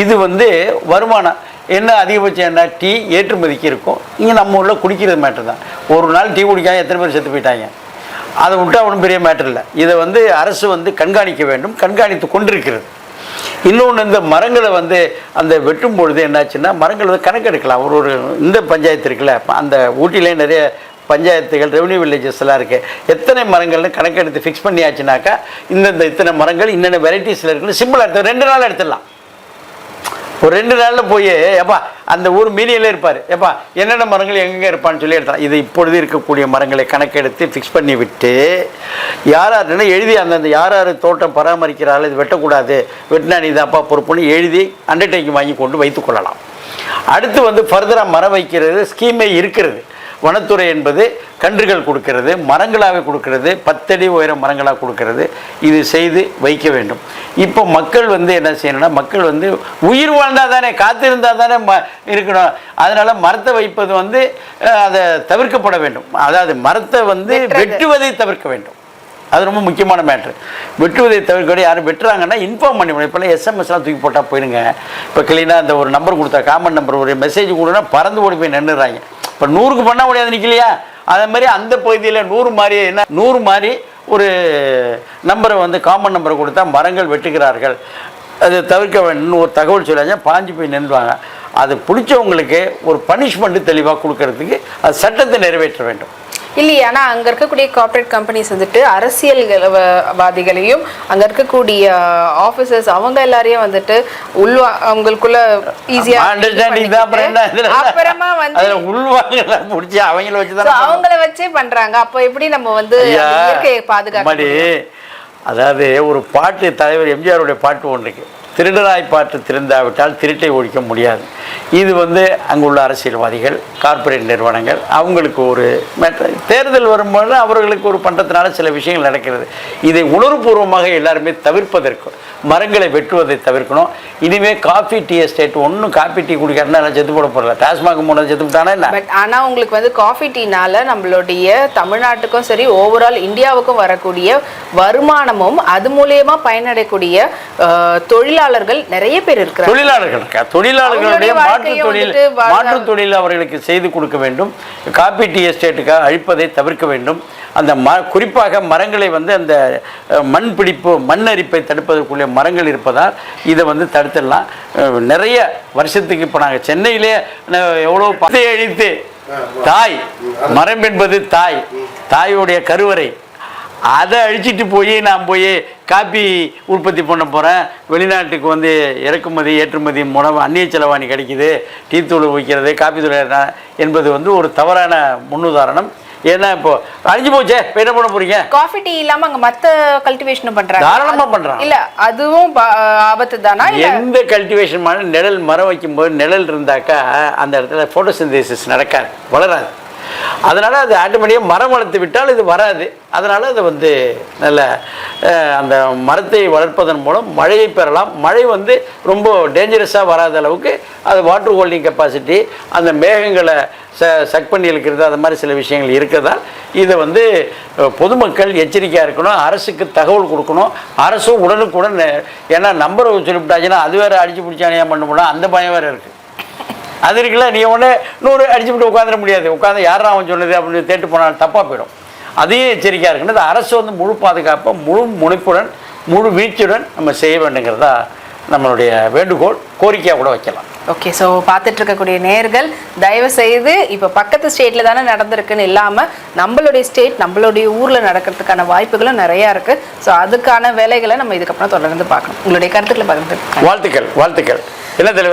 இது வந்து வருமானம் என்ன அதிகபட்சம் என்ன, டீ ஏற்றுமதிக்கு இருக்கும். இங்கே நம்ம ஊரில் குடிக்கிறது மேட்டர் தான். ஒரு நாள் டீ குடிக்காம எத்தனை பேர் செத்து போயிட்டாங்க, அதை விட்டால் ஒன்றும் பெரிய மேட்டர் இல்லை. இதை வந்து அரசு வந்து கண்காணிக்க வேண்டும், கண்காணித்து கொண்டிருக்கிறது. இன்னொன்று இந்த மரங்களை வந்து அந்த வெட்டும் பொழுது என்னாச்சுன்னா மரங்கள் வந்து கணக்கெடுக்கலாம். ஒரு இந்த பஞ்சாயத்து இருக்குல்ல, அந்த ஊட்டியிலே நிறைய பஞ்சாயத்துகள் ரெவன்யூ வில்லேஜஸ் எல்லாம் இருக்குது. எத்தனை மரங்கள்னு கணக்கெடுத்து ஃபிக்ஸ் பண்ணியாச்சுனாக்கா இந்த இத்தனை மரங்கள் இன்னென்ன வெரைட்டிஸில் இருக்குன்னு சிம்பிளாக எடுத்து 2 நாள் எடுத்துடலாம். ஒரு 2 நாளில் போய் எப்பா அந்த ஊர் மீனியில் இருப்பார், எப்பா என்னென்ன மரங்கள் எங்கெங்கே இருப்பான்னு சொல்லி எடுத்தால் இது இப்பொழுது இருக்கக்கூடிய மரங்களை கணக்கெடுத்து ஃபிக்ஸ் பண்ணி விட்டு யார் யாருன்னு எழுதி அந்தந்த யார் யார் தோட்டம் பராமரிக்கிறார்கள் இது வெட்டக்கூடாது, வெட்டினா நீ தான்ப்பா பொறுப்புன்னு எழுதி அண்டர்டேக்கிங் வாங்கி கொண்டு வைத்து கொள்ளலாம். அடுத்து வந்து ஃபர்தராக மரம் வைக்கிறது ஸ்கீமே இருக்கிறது. வனத்துறை என்பது கன்றுகள் கொடுக்கிறது, மரங்களாகவே கொடுக்கிறது, 10 அடி உயரம் மரங்களாக கொடுக்கிறது. இது செய்து வைக்க வேண்டும். இப்போ மக்கள் வந்து என்ன செய்யணும்னா, மக்கள் வந்து உயிர் வாழ்ந்தால் தானே, காத்திருந்தால் தானே இருக்கணும். அதனால் மரத்தை வைப்பது வந்து அதை தவிர்க்கப்பட வேண்டும். அதாவது மரத்தை வந்து வெட்டுவதை தவிர்க்க வேண்டும். அது ரொம்ப முக்கியமான மேட்ரு. வெட்டுவதை தவிர்க்க யாரும் வெட்டுறாங்கன்னா இன்ஃபார்ம் பண்ணி விடணும். இப்போல்லாம் எஸ்எம்எஸ்லாம் தூக்கி போட்டால் போயிடுங்க. இப்போ கிளீனாக அந்த ஒரு நம்பர் கொடுத்தா, காமன் நம்பர் ஒரு மெசேஜ் கொடுனா பறந்து ஓடி போய் நின்றுறாங்க. இப்போ 100க்கு பண்ணால் முடியாது நிற்கலையா, அதே மாதிரி அந்த பகுதியில் 100 மாதிரி என்ன 100 மாதிரி ஒரு நம்பரை வந்து காமன் நம்பரை கொடுத்தா மரங்கள் வெட்டுகிறார்கள், அது தவிர்க்க வேண்டும் ஒரு தகவல் சொல்லாங்க, பாஞ்சு போய் நின்றுவாங்க. அது பிடிச்சவங்களுக்கு ஒரு பனிஷ்மெண்ட்டு தெளிவாக கொடுக்கறதுக்கு அது சட்டத்தை நிறைவேற்ற வேண்டும். இல்லையா? ஆனால் அங்கே இருக்கக்கூடிய கார்ப்பரேட் கம்பெனிஸ் வந்துட்டு அரசியல்வாதிகளையும் அங்கே இருக்கக்கூடிய ஆஃபீஸர்ஸ் அவங்க எல்லாரையும் வந்துட்டு அவங்களுக்குள்ள ஈஸியா அப்புறமா வந்து அவங்கள வச்சே பண்றாங்க. அப்போ எப்படி நம்ம வந்து இயற்கையை பாதுகாக்க? அதாவது ஒரு பாட்டு தலைவர் எம்ஜிஆருடைய பாட்டு ஒன்றுக்கு, திருடராய் பாட்டு திருந்தாவிட்டால் திருட்டை ஒழிக்க முடியாது. இது வந்து அங்குள்ள அரசியல்வாதிகள், கார்ப்பரேட் நிறுவனங்கள் அவங்களுக்கு ஒரு தேர்தல் வரும்போது அவர்களுக்கு ஒரு பண்ணுறதுனால சில விஷயங்கள் நடக்கிறது. இதை உணர்வுபூர்வமாக எல்லாருமே தவிர்ப்பதற்கு மரங்களை வெட்டுவதை தவிர்க்கணும். இனிமேல் காஃபி டீ எஸ்டேட் ஒன்றும் காஃபி டீ குடிக்கிறதுனா எல்லாம் செத்து போட போடல, டாஸ்மாக் மூணு செத்து விட்டானா இல்லை. பட் ஆனால் உங்களுக்கு வந்து காஃபி டீனால நம்மளுடைய தமிழ்நாட்டுக்கும் சரி ஓவரால் இந்தியாவுக்கும் வரக்கூடிய வருமானமும் அது மூலியமா பயனடையக்கூடிய தொழிலாளர்கள் நிறைய பேர் இருக்கிறாங்க. தொழிலாளர்களுடைய மாற்றுத் தொழில் அவர்களுக்கு செய்து கொடுக்க வேண்டும். காபி டீ எஸ்டேட்டுக்காக அழிப்பதை தவிர்க்க வேண்டும். அந்த குறிப்பாக மரங்களை வந்து அந்த மண் பிடிப்பு மண் அரிப்பை தடுப்பதற்குரிய மரங்கள் இருப்பதால் இதை வந்து தடுத்துடலாம். நிறைய வருஷத்துக்கு இப்போ நாங்கள் சென்னையிலே எவ்வளோ பத்தை அழித்து தாய் மரம் என்பது தாயோடைய கருவறை, அதை அழிச்சிட்டு போய் நான் போய் காப்பி உற்பத்தி பண்ண போகிறேன், வெளிநாட்டுக்கு வந்து இறக்குமதி ஏற்றுமதி மூலம் அந்நிய செலவாணி கிடைக்குது, டீ தூள் வைக்கிறது காப்பி தூள் என்பது வந்து ஒரு தவறான முன்னுதாரணம். ஏன்னா இப்போ அழிஞ்சு போச்சே, இப்போ என்ன பண்ண போறீங்க? காஃபி டீ இல்லாமல் அங்கே மற்ற கல்டிவேஷனும் பண்ணுறாங்க, தாராளமாக பண்ணுறாங்க. இல்லை அதுவும் ஆபத்து தானா? எந்த கல்டிவேஷன் பண்ண நிழல் மரம் வைக்கும்போது நிழல் இருந்தாக்கா அந்த இடத்துல ஃபோட்டோசிந்தசிஸ் நடக்காது, வளராது. அதனால் அது ஆட்டோமேட்டிக்காக மரம் வளர்த்து விட்டால் இது வராது. அதனால் அதை வந்து நல்ல அந்த மரத்தை வளர்ப்பதன் மூலம் மழையை பெறலாம். மழை வந்து ரொம்ப டேஞ்சரஸாக வராத அளவுக்கு அது வாட்டர் ஹோல்டிங் கெப்பாசிட்டி, அந்த மேகங்களை சக் பண்ணி இழுக்கிறது, அது மாதிரி சில விஷயங்கள் இருக்கிறதால் இதை வந்து பொதுமக்கள் எச்சரிக்கையாக இருக்கணும். அரசுக்கு தகவல் கொடுக்கணும். அரசும் உடனுக்குடன், ஏன்னா நம்பரை சொல்லிவிட்டாச்சுன்னா அது வேறு அடிச்சு பிடிச்சானியா பண்ண முடியும், அந்த பயம் வேறு இருக்குது. அது இருக்குல்ல, நீ ஒன்று 100 அடிச்சுவிட்டு உட்காந்துட முடியாது. உட்காந்து யாரா அவன் சொன்னது அப்படின்னு தேட்டு போனால் தப்பாக போயிடும். அதையும் எச்சரிக்கையாக இருக்கணும். இந்த அரசு வந்து முழு பாதுகாப்பை முழு முனைப்புடன் முழு வீழ்ச்சியுடன் நம்ம செய்ய வேண்டுங்கிறதா நம்மளுடைய வேண்டுகோள், கோரிக்கையாக கூட வைக்கலாம். ஓகே, ஸோ பார்த்துட்டு இருக்கக்கூடிய நேயர்கள் தயவு செய்து இப்போ பக்கத்து ஸ்டேட்டில் தானே நடந்திருக்குன்னு இல்லாமல் நம்மளுடைய ஸ்டேட் நம்மளுடைய ஊரில் நடக்கிறதுக்கான வாய்ப்புகளும் நிறையா இருக்குது. ஸோ அதுக்கான வேலைகளை நம்ம இதுக்கப்புறம் தொடர்ந்து பார்க்கணும். உங்களுடைய கருத்துக்களை பகிர்ந்து. வாழ்த்துக்கள். என்ன தலைவர்?